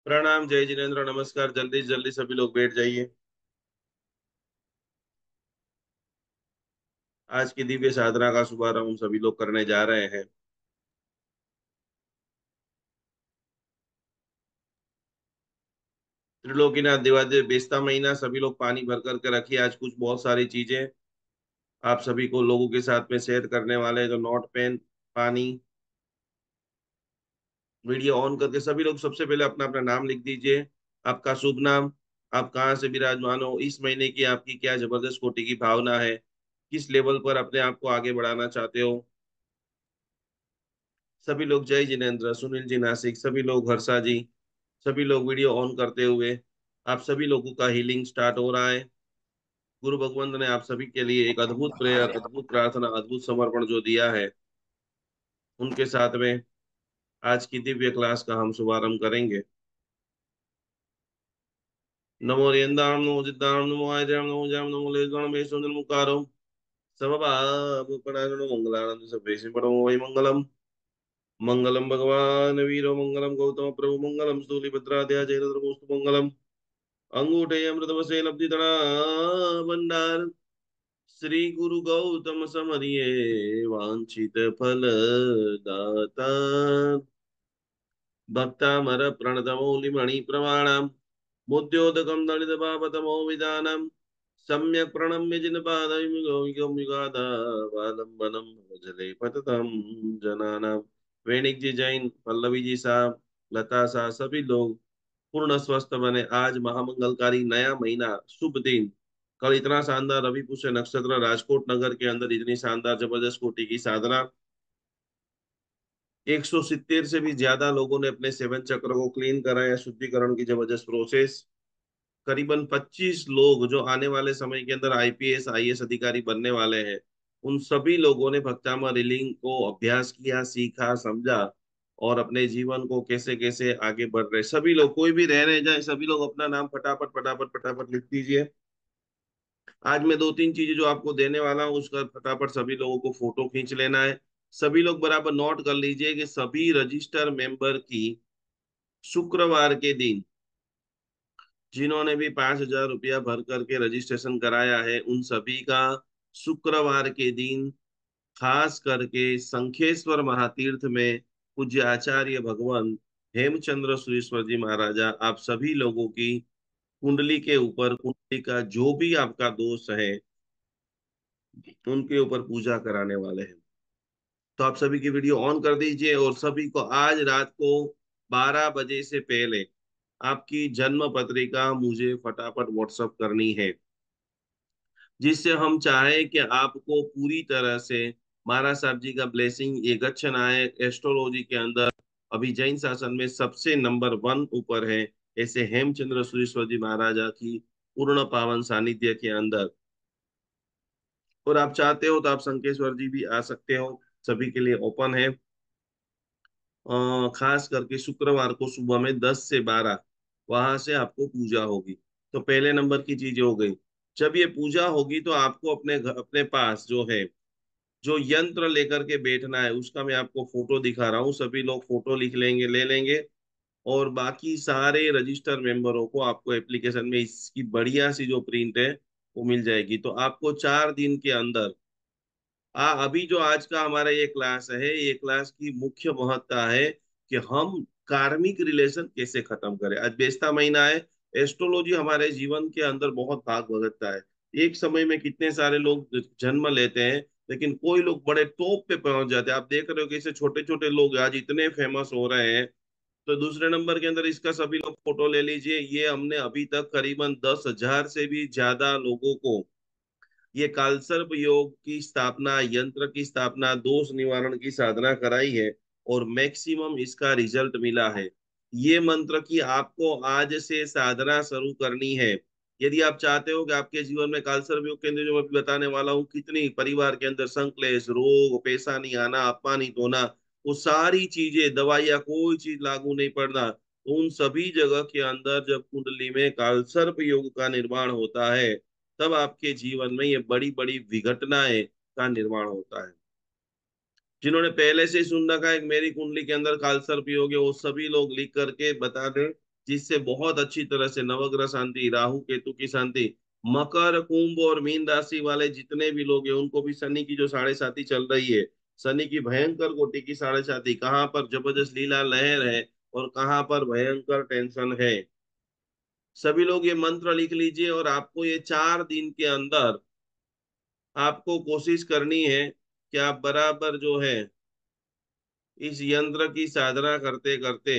प्रणाम, जय जिनेन्द्र, नमस्कार। जल्दी से जल्दी सभी लोग बैठ जाइए। आज की दिव्य साधना का शुभारंभ हम सभी लोग करने जा रहे हैं। त्रिलोकीनाथ दिवाकर बेस्ता महीना, सभी लोग पानी भर करके रखिए। आज कुछ बहुत सारी चीजें आप सभी को लोगों के साथ में शेयर करने वाले हैं। तो नोट पेन, पानी, वीडियो ऑन करके सभी लोग सबसे पहले अपना अपना नाम लिख दीजिए। आपका शुभ नाम, आप कहाँ से विराजमान हो, इस महीने की आपकी क्या जबरदस्त कोटि की भावना है, किस लेवल पर अपने आप को आगे बढ़ाना चाहते हो। सभी लोग जय जिनेन्द्र, सुनील जी नासिक, सभी लोग हर्षा जी, सभी लोग वीडियो ऑन करते हुए आप सभी लोगों का हीलिंग स्टार्ट हो रहा है। गुरु भगवंत ने आप सभी के लिए एक अद्भुत प्रेयर, अद्भुत प्रार्थना, अद्भुत समर्पण जो दिया है, उनके साथ में आज की दिव्य क्लास का हम शुभारंभ करेंगे। नमो रियंदाम, नमो सिद्धाम, नमो आयजाम, नमो जाम, नमो लेजाम, मेषो निर्मुकारो समबाप परागणो मंगलानंद सभेशि परमो वै मंगलम। मंगलम भगवान वीरो मंगलम गौतम प्रभु मंगलम स्थूलिभद्राध्याय जयद्रमोस्तु मंगलम। अंगूठे अमृतवसे लब्धितड़ा भंडार, श्री गुरु गौतम समरिये वांछित फल दाता। भक्तामर प्रणतमौलिमणि प्रमाणम मुद्योदकम दलित पापतमो विदानम सम्यक प्रणम्य जिन पादयुगम भजले पततम जनानाम। वेणिक जी जैन, पल्लवी जी साहब, लता साहब, सभी लोग पूर्ण स्वस्थ बने। आज महामंगलकारी नया महीना, शुभ दिन। कल इतना शानदार रवि पुष्य नक्षत्र, राजकोट नगर के अंदर इतनी शानदार जबरदस्त कोटि की साधना। 170 से भी ज्यादा लोगों ने अपने सेवन चक्र को क्लीन कराया, शुद्धिकरण की जबरदस्त प्रोसेस। करीबन 25 लोग जो आने वाले समय के अंदर आईपीएस आईएएस अधिकारी बनने वाले हैं, उन सभी लोगों ने भक्तामा रीलिंग को अभ्यास किया, सीखा, समझा और अपने जीवन को कैसे कैसे आगे बढ़ रहे। सभी लोग, कोई भी रह जाए, सभी लोग अपना नाम फटाफट फटाफट फटाफट लिख दीजिए। आज मैं दो तीन चीजें जो आपको देने वाला हूँ उसका फटाफट सभी लोगों को फोटो खींच लेना है। सभी लोग बराबर नोट कर लीजिए कि सभी रजिस्टर मेंबर की शुक्रवार के दिन, जिन्होंने भी 5,000 रुपया भर करके रजिस्ट्रेशन कराया है, उन सभी का शुक्रवार के दिन खास करके संखेश्वर महातीर्थ में पूज्य आचार्य भगवान हेमचंद्र सुरेश्वर जी महाराजा आप सभी लोगों की कुंडली के ऊपर, कुंडली का जो भी आपका दोष है उनके ऊपर पूजा कराने वाले हैं। तो आप सभी की वीडियो ऑन कर दीजिए और सभी को आज रात को 12 बजे से पहले आपकी जन्म पत्रिका मुझे फटाफट व्हाट्सअप करनी है, जिससे हम चाहें कि आपको पूरी तरह से महाराज साहब जी का ब्लेसिंग, ये गच्छ आए एस्ट्रोलॉजी के अंदर अभी जैन शासन में सबसे नंबर वन ऊपर है, ऐसे हेमचंद्र सुरेश्वर जी महाराजा की पूर्ण पावन सानिध्य के अंदर। और आप चाहते हो तो आप संकेश्वर जी भी आ सकते हो, सभी के लिए ओपन है। खास करके शुक्रवार को सुबह में 10 से 12 वहां से आपको पूजा होगी। तो पहले नंबर की चीज हो गई। जब ये पूजा होगी तो आपको अपने घर, अपने पास जो है, जो यंत्र लेकर के बैठना है, उसका मैं आपको फोटो दिखा रहा हूँ। सभी लोग फोटो लिख लेंगे, ले लेंगे। और बाकी सारे रजिस्टर मेंबरों को आपको एप्लीकेशन में इसकी बढ़िया सी जो प्रिंट है वो मिल जाएगी। तो आपको 4 दिन के अंदर अभी जो आज का हमारा ये क्लास है, ये क्लास की मुख्य महत्ता है कि हम कार्मिक रिलेशन कैसे खत्म करें। आज बेस्ता महीना है। एस्ट्रोलॉजी हमारे जीवन के अंदर बहुत भाग भजवता है। एक समय में कितने सारे लोग जन्म लेते हैं, लेकिन कोई लोग बड़े टॉप पे पहुंच जाते हैं। आप देख रहे हो कि ऐसे छोटे छोटे लोग आज इतने फेमस हो रहे हैं। तो दूसरे नंबर के अंदर इसका सभी लोग फोटो ले लीजिए। ये हमने अभी तक करीबन 10,000 से भी ज्यादा लोगों को ये कालसर्प योग की स्थापना, यंत्र की स्थापना, दोष निवारण की साधना कराई है और मैक्सिमम इसका रिजल्ट मिला है। ये मंत्र की आपको आज से साधना शुरू करनी है। यदि आप चाहते हो कि आपके जीवन में कालसर्प योग के अंदर जो मैं अभी बताने वाला हूँ, कितनी परिवार के अंदर संक्लेश, रोग, पैसा नहीं आना, अपमानित होना, वो सारी चीजें, दवाइयाँ, कोई चीज लागू नहीं पड़ना, तो उन सभी जगह के अंदर जब कुंडली में कालसर्प योग का निर्माण होता है, तब आपके जीवन में ये बड़ी बड़ी विघटनाएं का निर्माण होता है। जिन्होंने पहले से ही सुन रखा है कि मेरी कुंडली के अंदर कालसर्प योग है, वो सभी लोग लिख करके बता दें। जिससे बहुत अच्छी तरह से नवग्रह शांति, राहु केतु की शांति, मकर, कुंभ और मीन राशि वाले जितने भी लोग हैं उनको भी शनि की जो साढ़े साती चल रही है, शनि की भयंकर कोटि की साढ़े साती, कहाँ पर जबरदस्त लीला लहर है और कहाँ पर भयंकर टेंशन है, सभी लोग ये मंत्र लिख लीजिए। और आपको ये 4 दिन के अंदर आपको कोशिश करनी है कि आप बराबर जो है इस यंत्र की साधना करते करते,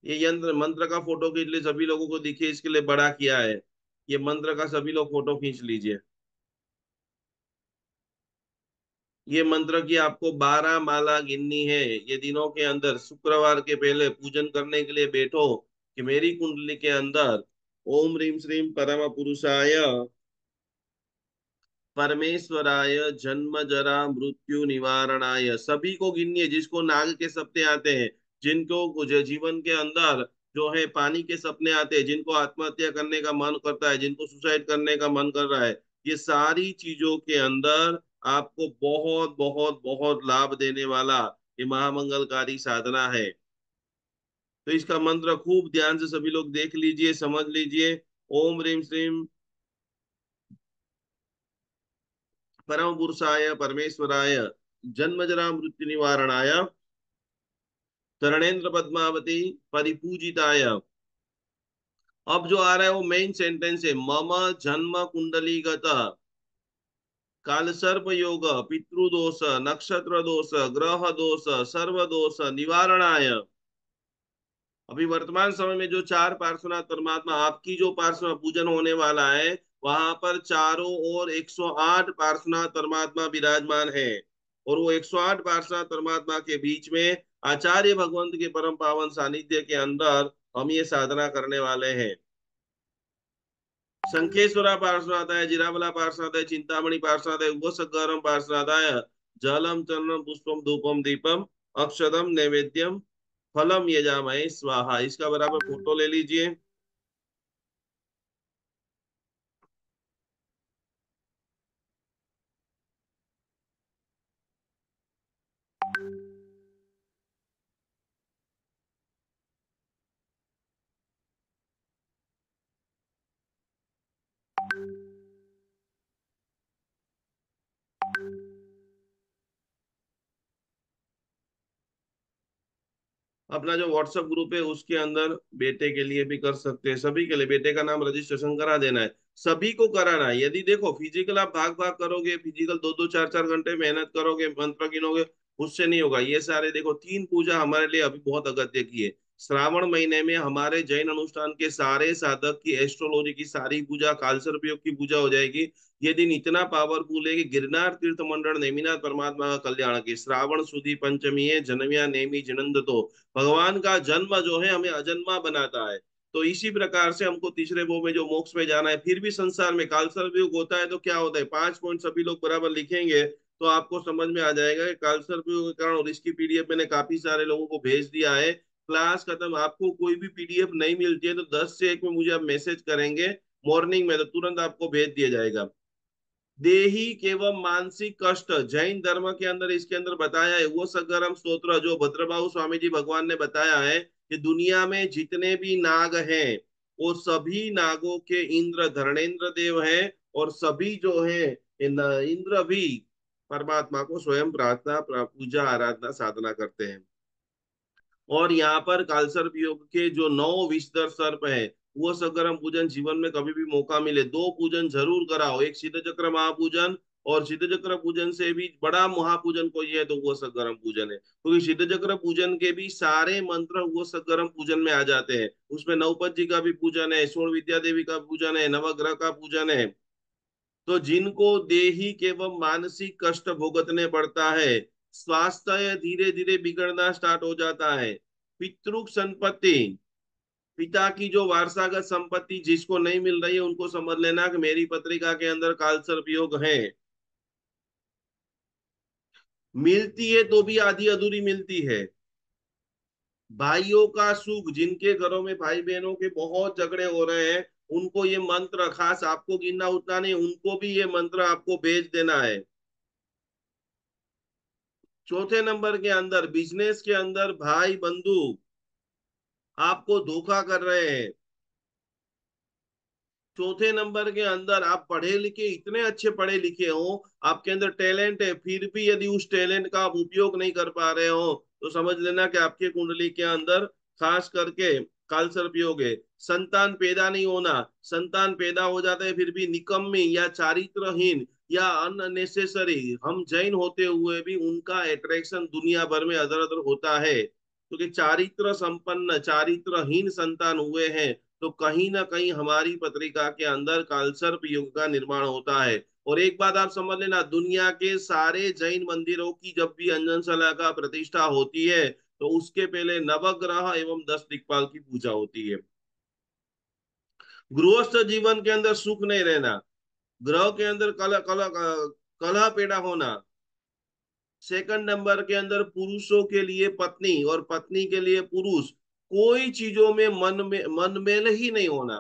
ये यंत्र मंत्र का फोटो खींच ले, सभी लोगों को दिखे इसके लिए बड़ा किया है, ये मंत्र का सभी लोग फोटो खींच लीजिए। ये मंत्र की आपको 12 माला गिननी है ये दिनों के अंदर। शुक्रवार के पहले पूजन करने के लिए बैठो कि मेरी कुंडली के अंदर ओम ह्रीम श्रीम परम पुरुषाय परमेश्वराय जन्म जरा मृत्यु निवारणाय, सभी को गिनिए जिसको नाग के सपने आते हैं, जिनको जीवन के अंदर जो है पानी के सपने आते हैं, जिनको आत्महत्या करने का मन करता है, जिनको सुसाइड करने का मन कर रहा है, ये सारी चीजों के अंदर आपको बहुत बहुत बहुत लाभ देने वाला ये महामंगलकारी साधना है। तो इसका मंत्र खूब ध्यान से सभी लोग देख लीजिए, समझ लीजिए। ओम ह्रीम श्रीम परम पुरुषाय परमेश्वराय जन्मजरा मृत्यु निवारणाय तरणेन्द्र पद्मावती परिपूजिताय। अब जो आ रहा है वो मेन सेंटेंस है, मम जन्म कुंडलीगत कालसर्प योग पितृदोष नक्षत्र दोष ग्रह दोष सर्व दोष निवारणाय। अभी वर्तमान समय में जो 4 पार्श्वनाथ परमात्मा आपकी जो पार्श्व पूजन होने वाला है, वहां पर चारों ओर 108 पार्श्वनाथ परमात्मा विराजमान है। और वो 108 पार्श्वनाथ परमात्मा के बीच में आचार्य भगवंत के परम पावन सानिध्य के अंदर हम ये साधना करने वाले हैं। शंखेश्वरा पार्श्वनाथाय जिरावला पार्श्वनाथाय चिंतामणि पार्श्वनाथाय उपसगरम पार्श्वनाथाय जलम चंदनम पुष्पम धूपम दीपम अक्षतम नैवेद्यम फलम यजामहे स्वाहा। इसका बराबर फोटो ले लीजिए। अपना जो व्हाट्सएप ग्रुप है उसके अंदर बेटे के लिए भी कर सकते हैं, सभी के लिए बेटे का नाम रजिस्ट्रेशन करा देना है, सभी को कराना है। यदि देखो फिजिकल आप भाग भाग करोगे, फिजिकल 2 2 4 4 घंटे मेहनत करोगे, मंत्र गिनोगे, उससे नहीं होगा। ये सारे देखो 3 पूजा हमारे लिए अभी बहुत अगत्य की है। श्रावण महीने में हमारे जैन अनुष्ठान के सारे साधक की एस्ट्रोलॉजी की सारी पूजा, कालसर्प योग की पूजा हो जाएगी। ये दिन इतना पावरफुल है कि गिरनार तीर्थ मंडल नेमिनाथ परमात्मा का कल्याण की श्रावण सुदी पंचमी है, जनव्या नेमी जिनंद तो भगवान का जन्म जो है हमें अजन्मा बनाता है। तो इसी प्रकार से हमको तीसरे वो में जो मोक्ष में जाना है, फिर भी संसार में कालसर्प योग होता है तो क्या होता है, 5 पॉइंट सभी लोग बराबर लिखेंगे तो आपको समझ में आ जाएगा कि कालसर्प योग के कारण। और इसकी पीडीएफ मैंने काफी सारे लोगों को भेज दिया है। क्लास खत्म, आपको कोई भी पीडीएफ नहीं मिलती है तो 10 से 1 में मुझे आप मैसेज करेंगे मॉर्निंग में, तो तुरंत आपको भेज दिया जाएगा। देहिक एवं मानसिक कष्ट, जैन धर्म के अंदर इसके अंदर बताया है वो सगरम स्तोत्र जो भद्रबाहु स्वामी जी भगवान ने बताया है कि दुनिया में जितने भी नाग हैं वो सभी नागों के इंद्र धरणेन्द्र देव हैं। और सभी जो है इंद्र भी परमात्मा को स्वयं प्रार्थना पूजा आराधना साधना करते हैं। और यहाँ पर कालसर्प योग के जो 9 विषधर सर्प है वो सगरम पूजन जीवन में कभी भी मौका मिले 2 पूजन जरूर कराओ, एक सिद्ध चक्र महापूजन, और सिद्ध चक्र पूजन से भी बड़ा महापूजन कोई है तो वो सगरम पूजन है, क्योंकि सिद्ध चक्र पूजन के भी सारे मंत्र वो सगरम पूजन में आ जाते हैं। उसमें नवपत जी का भी पूजन है, स्वर्ण विद्या देवी का पूजन है, नवग्रह का पूजन है। तो जिनको दैहिक एवं मानसिक कष्ट भुगतने पड़ता है, स्वास्थ्य धीरे धीरे बिगड़ना स्टार्ट हो जाता है, पितृक संपत्ति, पिता की जो वारसागत संपत्ति जिसको नहीं मिल रही है उनको समझ लेना कि मेरी पत्रिका के अंदर कालसर्प योग है। मिलती है तो भी आधी अधूरी मिलती है। भाइयों का सुख, जिनके घरों में भाई बहनों के बहुत झगड़े हो रहे हैं उनको ये मंत्र, खास आपको गिनना उतना नहीं, उनको भी ये मंत्र आपको भेज देना है। चौथे नंबर के अंदर बिजनेस के अंदर भाई बंधु आपको धोखा कर रहे हैं। चौथे नंबर के अंदर आप पढ़े लिखे, इतने अच्छे पढ़े लिखे हो, आपके अंदर टैलेंट है, फिर भी यदि उस टैलेंट का आप उपयोग नहीं कर पा रहे हो तो समझ लेना कि आपके कुंडली के अंदर खास करके काल सर्प योग है। संतान पैदा नहीं होना, संतान पैदा हो जाता है फिर भी निकम्मी या चारित्रहीन या अननेसेसरी, हम जैन होते हुए भी उनका अट्रैक्शन दुनिया भर में अदर अदर होता है, क्योंकि चारित्र संपन्न चारित्रहीन संतान हुए हैं तो कहीं ना कहीं हमारी पत्रिका के अंदर कालसर्प युग का निर्माण होता है। और एक बात आप समझ लेना, दुनिया के सारे जैन मंदिरों की जब भी अंजनशला का प्रतिष्ठा होती है तो उसके पहले नवग्रह एवं 10 दिक्पाल की पूजा होती है। गृहस्थ जीवन के अंदर सुख नहीं रहना, ग्रह के अंदर कलह कलह कलह पैदा होना, सेकंड नंबर के अंदर पुरुषों के लिए पत्नी और पत्नी के लिए पुरुष, कोई चीजों में मन मेल ही नहीं होना।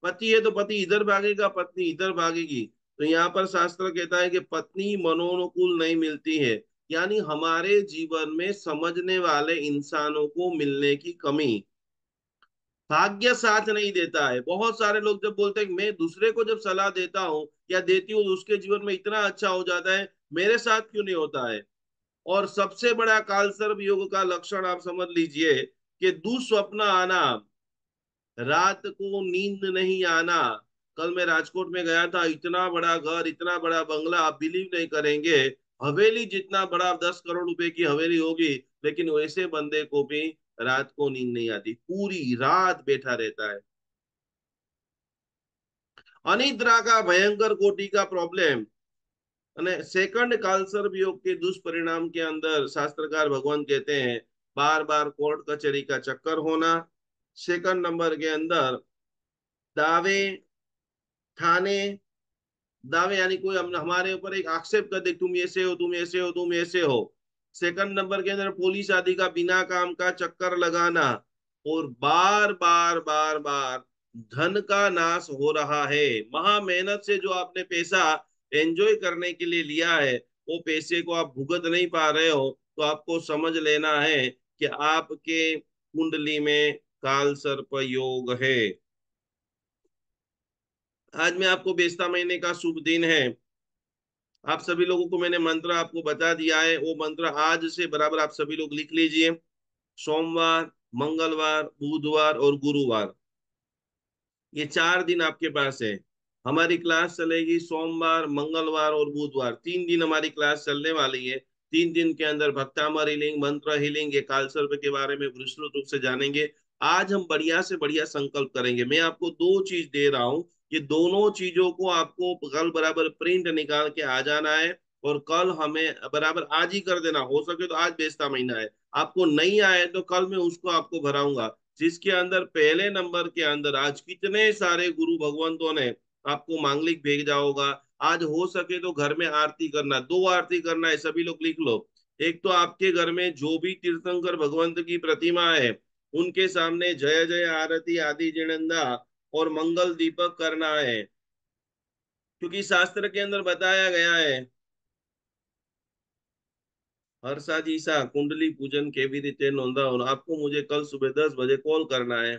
पति है तो पति इधर भागेगा, पत्नी इधर भागेगी। तो यहाँ पर शास्त्र कहता है कि पत्नी मनोनुकूल नहीं मिलती है, यानी हमारे जीवन में समझने वाले इंसानों को मिलने की कमी, भाग्य साथ नहीं देता है। बहुत सारे लोग जब बोलते हैं कि मैं दूसरे को जब सलाह देता हूँ या देती हूँ तो उसके जीवन में इतना अच्छा हो जाता है, मेरे साथ क्यों नहीं होता है। और सबसे बड़ा कालसर्प योग का लक्षण आप समझ लीजिए कि दुस्वप्न आना, रात को नींद नहीं आना। कल मैं राजकोट में गया था, इतना बड़ा घर, इतना बड़ा बंगला, आप बिलीव नहीं करेंगे, हवेली जितना बड़ा, 10 करोड़ रुपए की हवेली होगी, लेकिन वैसे बंदे को भी रात को नींद नहीं आती, पूरी रात बैठा रहता है। अनिद्रा का भयंकर कोटि का प्रॉब्लम। सेकंड कालसर्प योग के दुष्परिणाम के अंदर शास्त्रकार भगवान कहते हैं बार बार कोर्ट कचहरी का चक्कर होना। सेकंड नंबर के अंदर दावे, थाने, दावे यानी कोई हमारे ऊपर एक आक्षेप कर दे, तुम ऐसे हो, तुम ऐसे हो, तुम ऐसे हो। सेकंड नंबर के अंदर पुलिस आदि का बिना काम का चक्कर लगाना। और बार बार बार बार धन का नाश हो रहा है, महा मेहनत से जो आपने पैसा एंजॉय करने के लिए लिया है वो पैसे को आप भुगत नहीं पा रहे हो, तो आपको समझ लेना है कि आपके कुंडली में काल सर्प योग है। आज मैं आपको बेस्ता महीने का शुभ दिन है, आप सभी लोगों को मैंने मंत्र आपको बता दिया है, वो मंत्र आज से बराबर आप सभी लोग लिख लीजिए। सोमवार, मंगलवार, बुधवार और गुरुवार, ये 4 दिन आपके पास है। हमारी क्लास चलेगी सोमवार, मंगलवार और बुधवार, 3 दिन हमारी क्लास चलने वाली है। 3 दिन के अंदर भक्तामर हीलिंग, मंत्र हीलिंग, ये कालसर्प के बारे में विस्तृत रूप से जानेंगे। आज हम बढ़िया से बढ़िया संकल्प करेंगे। मैं आपको 2 चीज दे रहा हूँ, ये दोनों चीजों को आपको कल बराबर प्रिंट निकाल के आ जाना है और कल हमें बराबर आज ही कर देना, हो सके तो आज बेचता महीना है, आपको नहीं आए तो कल मैं उसको आपको भराऊंगा। जिसके अंदर पहले नंबर के अंदर आज कितने सारे गुरु भगवंतों ने आपको मांगलिक भेजा होगा। आज हो सके तो घर में आरती करना, 2 आरती करना है, सभी लोग लिख लो। एक तो आपके घर में जो भी तीर्थंकर भगवंत की प्रतिमा है उनके सामने जय जय आरती आदि जिनंदा और मंगल दीपक करना है, क्योंकि शास्त्र के अंदर बताया गया है हर्षा जी सा कुंडली पूजन केवी रीते नोंधाओ, आपको मुझे कल सुबह 10 बजे कॉल करना है।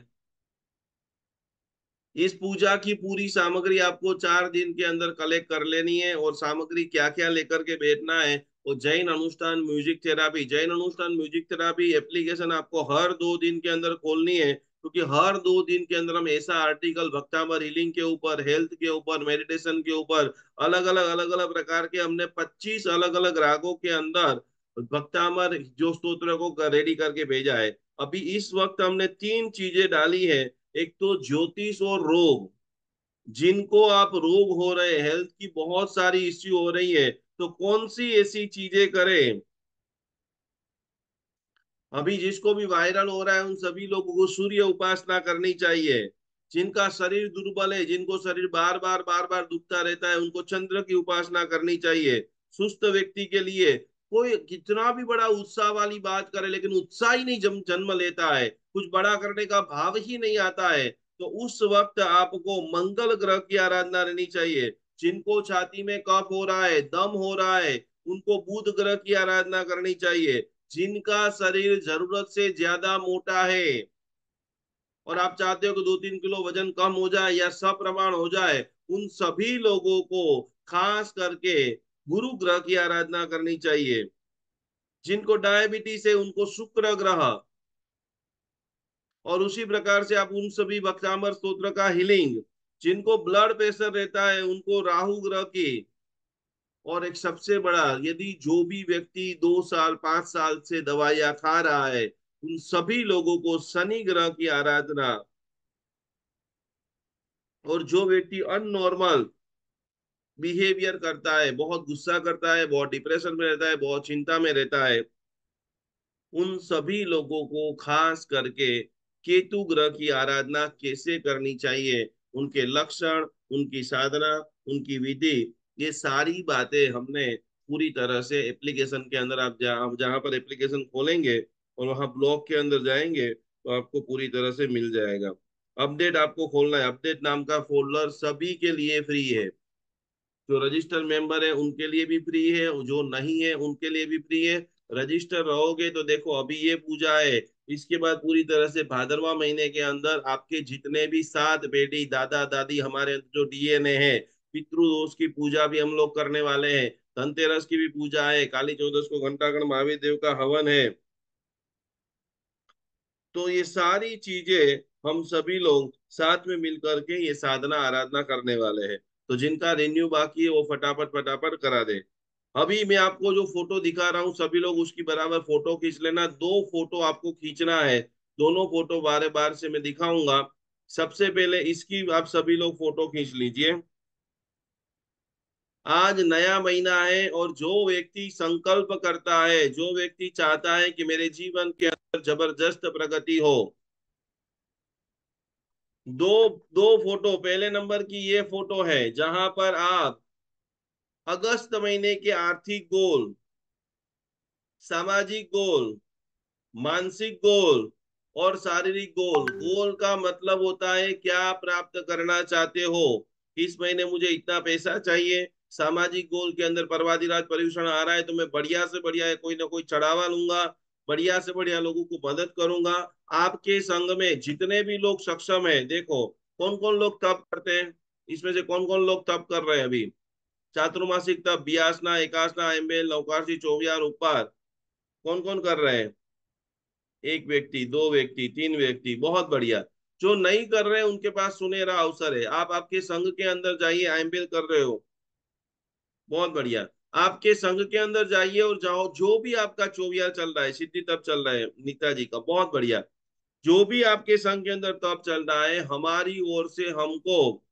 इस पूजा की पूरी सामग्री आपको 4 दिन के अंदर कलेक्ट कर लेनी है, और सामग्री क्या क्या लेकर के बैठना है, वो जैन अनुष्ठान म्यूजिक थेरापी, जैन अनुष्ठान म्यूजिक थेरापी एप्लीकेशन आपको हर 2 दिन के अंदर खोलनी है, क्योंकि हर 2 दिन के अंदर हम ऐसा आर्टिकल भक्तामर हीलिंग के ऊपर, हेल्थ के ऊपर, मेडिटेशन के ऊपर, अलग अलग प्रकार के हमने 25 अलग अलग रागों के अंदर भक्तामर जो स्तोत्र को रेडी करके भेजा है। अभी इस वक्त हमने 3 चीजें डाली है, एक तो ज्योतिष और रोग, जिनको आप रोग हो रहे, हेल्थ की बहुत सारी इश्यू हो रही है, तो कौन सी ऐसी चीजें करें। अभी जिसको भी वायरल हो रहा है उन सभी लोगों को सूर्य उपासना करनी चाहिए। जिनका शरीर दुर्बल है, जिनको शरीर बार बार दुखता रहता है, उनको चंद्र की उपासना करनी चाहिए। सुस्त व्यक्ति के लिए कोई कितना भी बड़ा उत्साह वाली बात करे लेकिन उत्साह ही नहीं जन्म लेता है, कुछ बड़ा करने का भाव ही नहीं आता है, तो उस वक्त आपको मंगल ग्रह की आराधना रहनी चाहिए। जिनको छाती में कफ हो रहा है, दम हो रहा है, उनको बुध ग्रह की आराधना करनी चाहिए। जिनका शरीर जरूरत से ज्यादा मोटा है और आप चाहते हो कि 2-3 किलो वजन कम हो जाए या सप्रमाण हो जाए, उन सभी लोगों को खास करके गुरु ग्रह की आराधना करनी चाहिए। जिनको डायबिटीज है उनको शुक्र ग्रह, और उसी प्रकार से आप उन सभी भक्तामर स्तोत्र का हीलिंग। जिनको ब्लड प्रेशर रहता है उनको राहु ग्रह की। और एक सबसे बड़ा, यदि जो भी व्यक्ति 2 साल 5 साल से दवाइयां खा रहा है, उन सभी लोगों को शनि ग्रह की आराधना। और जो व्यक्ति अननॉर्मल बिहेवियर करता है, बहुत गुस्सा करता है, बहुत डिप्रेशन में रहता है, बहुत चिंता में रहता है, उन सभी लोगों को खास करके केतु ग्रह की आराधना कैसे करनी चाहिए, उनके लक्षण, उनकी साधना, उनकी विधि, ये सारी बातें हमने पूरी तरह से एप्लीकेशन के अंदर, आप जहाँ पर एप्लीकेशन खोलेंगे और वहां ब्लॉग के अंदर जाएंगे तो आपको पूरी तरह से मिल जाएगा। अपडेट आपको खोलना है, अपडेट नाम का फोल्डर सभी के लिए फ्री है। जो रजिस्टर मेंबर है उनके लिए भी फ्री है, जो नहीं है उनके लिए भी फ्री है। रजिस्टर रहोगे तो देखो, अभी ये पूजा है, इसके बाद पूरी तरह से भादरवा महीने के अंदर आपके जितने भी सात बेटी दादा दादी हमारे जो डीएनए है, पितृदोष की पूजा भी हम लोग करने वाले हैं। धनतेरस की भी पूजा है, काली चौदस को घंटागण महावीर देव का हवन है। तो ये सारी चीजें हम सभी लोग साथ में मिल करके ये साधना आराधना करने वाले हैं। तो जिनका रिन्यू बाकी है वो फटाफट फटाफट करा दे। अभी मैं आपको जो फोटो दिखा रहा हूँ, सभी लोग उसकी बराबर फोटो खींच लेना। 2 फोटो आपको खींचना है, दोनों फोटो बार बार से मैं दिखाऊंगा। सबसे पहले इसकी आप सभी लोग फोटो खींच लीजिए। आज नया महीना है और जो व्यक्ति संकल्प करता है, जो व्यक्ति चाहता है कि मेरे जीवन के अंदर जबरदस्त प्रगति हो, दो दो फोटो, पहले नंबर की ये फोटो है जहां पर आप अगस्त महीने के आर्थिक गोल, सामाजिक गोल, मानसिक गोल और शारीरिक गोल। गोल का मतलब होता है क्या प्राप्त करना चाहते हो। इस महीने मुझे इतना पैसा चाहिए। सामाजिक गोल के अंदर पर्वाधिराज पर्यूषण आ रहा है तो मैं बढ़िया से बढ़िया कोई ना कोई चढ़ावा लूंगा, बढ़िया से बढ़िया लोगों को मदद करूंगा। आपके संग में जितने भी लोग सक्षम है, देखो कौन कौन लोग तप करते हैं, इसमें से कौन कौन लोग तप कर रहे हैं अभी। चातुर्मासिक तप, बियासना, एकासना, एम्बेल, नवकाशी, चौबियार, उपवास, कौन कौन कर रहे हैं। एक व्यक्ति, दो व्यक्ति, तीन व्यक्ति, बहुत बढ़िया। जो नहीं कर रहे हैं उनके पास सुनहरा अवसर है। आप आपके संघ के अंदर जाइए, आईएमपीएल कर रहे हो, बहुत बढ़िया। आपके संघ के अंदर जाइए और जाओ, जो भी आपका चौबिया चल रहा है, सिद्धि तप चल रहा है नीता जी का, बहुत बढ़िया। जो भी आपके संघ के अंदर तप चल रहा है, हमारी ओर से हमको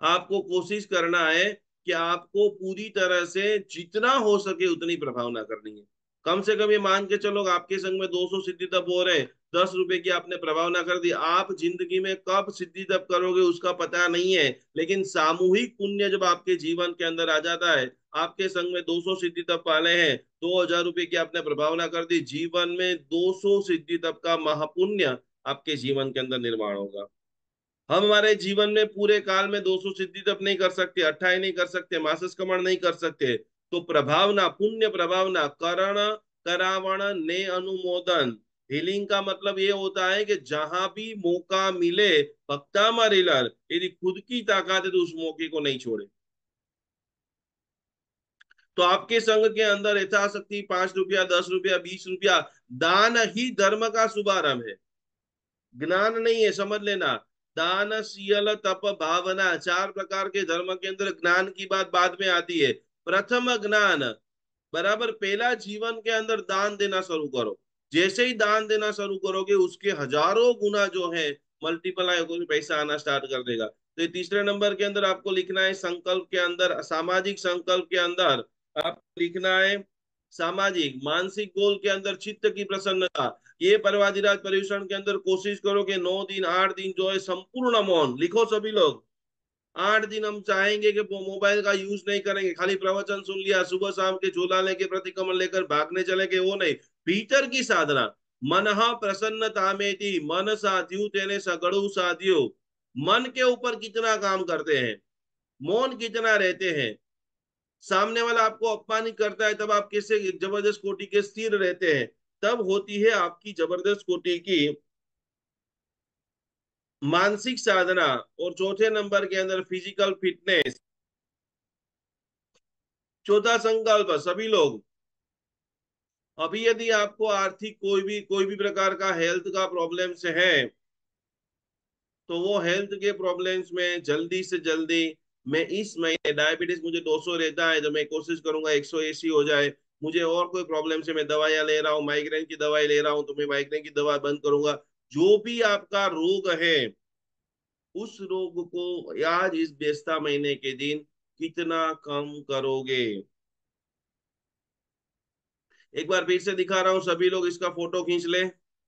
आपको कोशिश करना है कि आपको पूरी तरह से जितना हो सके उतनी प्रभावना करनी है। कम से कम ये मान के चलो आपके संग में 200 सिद्धि तप हो रहे हैं, 10 रुपए की आपने प्रभावना कर दी। आप जिंदगी में कब सिद्धि तप करोगे उसका पता नहीं है, लेकिन सामूहिक पुण्य जब आपके जीवन के अंदर आ जाता है, आपके संग में 200 सिद्धि तप वाले हैं, 2000 रुपए की आपने प्रभावना कर दी, जीवन में 200 सिद्धि तप का महापुण्य आपके जीवन के अंदर निर्माण होगा। हम हमारे जीवन में पूरे काल में 200 सिद्धि तप नहीं कर सकते, 28 नहीं कर सकते, मासस्कमण नहीं कर सकते। तो प्रभावना, पुण्य प्रभावना, करण करावण ने अनुमोदन। हीलिंग का मतलब ये होता है कि जहां भी मौका मिले, भक्ता मारिलर यदि खुद की ताकत है तो उस मौके को नहीं छोड़े। तो आपके संघ के अंदर यथाशक्ति 5 रुपया, 10 रुपया, 20 रुपया दान ही धर्म का शुभारंभ है। ज्ञान नहीं है, समझ लेना। दान, शील, तप, भावना, 4 प्रकार के धर्म के अंदर ज्ञान की बात बाद में आती है। प्रथम ज्ञान, बराबर पहला जीवन के अंदर दान देना शुरू करो। जैसे ही दान देना शुरू करोगे उसके हजारों गुना जो है मल्टीप्लाई होकर पैसा आना स्टार्ट कर देगा। तो ये तीसरे नंबर के अंदर आपको लिखना है, संकल्प के अंदर, सामाजिक संकल्प के अंदर आपको लिखना है सामाजिक, मानसिक गोल के अंदर चित्त की प्रसन्नता। ये पर्वाधिराज पर्यूषण के अंदर कोशिश करो कि 9 दिन 8 दिन जो है संपूर्ण मौन लिखो सभी लोग। 8 दिन हम चाहेंगे कि वो मोबाइल का यूज नहीं करेंगे, खाली प्रवचन सुन लिया, सुबह शाम के झोला लेके प्रतिक्रमण लेकर भागने चले गए, वो नहीं। भीतर की साधना, मन प्रसन्नता में थी, मन साध्यु तेने सगड़ु साध्यो। मन के ऊपर कितना काम करते हैं, मौन कितना रहते हैं, सामने वाला आपको अपमानित करता है, तब आप कैसे जबरदस्त कोटि के स्थिर रहते हैं? तब होती है आपकी जबरदस्त कोटि की मानसिक साधना। और चौथे नंबर के अंदर फिजिकल फिटनेस। चौथा संकल्प, सभी लोग, अभी यदि आपको आर्थिक कोई भी प्रकार का हेल्थ का प्रॉब्लम्स है, तो वो हेल्थ के प्रॉब्लम्स में जल्दी से जल्दी, मैं इस महीने, डायबिटीज मुझे 200 रहता है तो मैं कोशिश करूंगा 180 हो जाए। मुझे और कोई प्रॉब्लम से मैं दवाइयां ले रहा हूँ, माइग्रेन की दवाई ले रहा हूँ, तो मैं माइग्रेन की दवा बंद करूंगा। जो भी आपका रोग है, उस रोग को आज इस बेस्ता महीने के दिन कितना कम करोगे? एक बार फिर से दिखा रहा हूं, सभी लोग इसका फोटो खींच ले।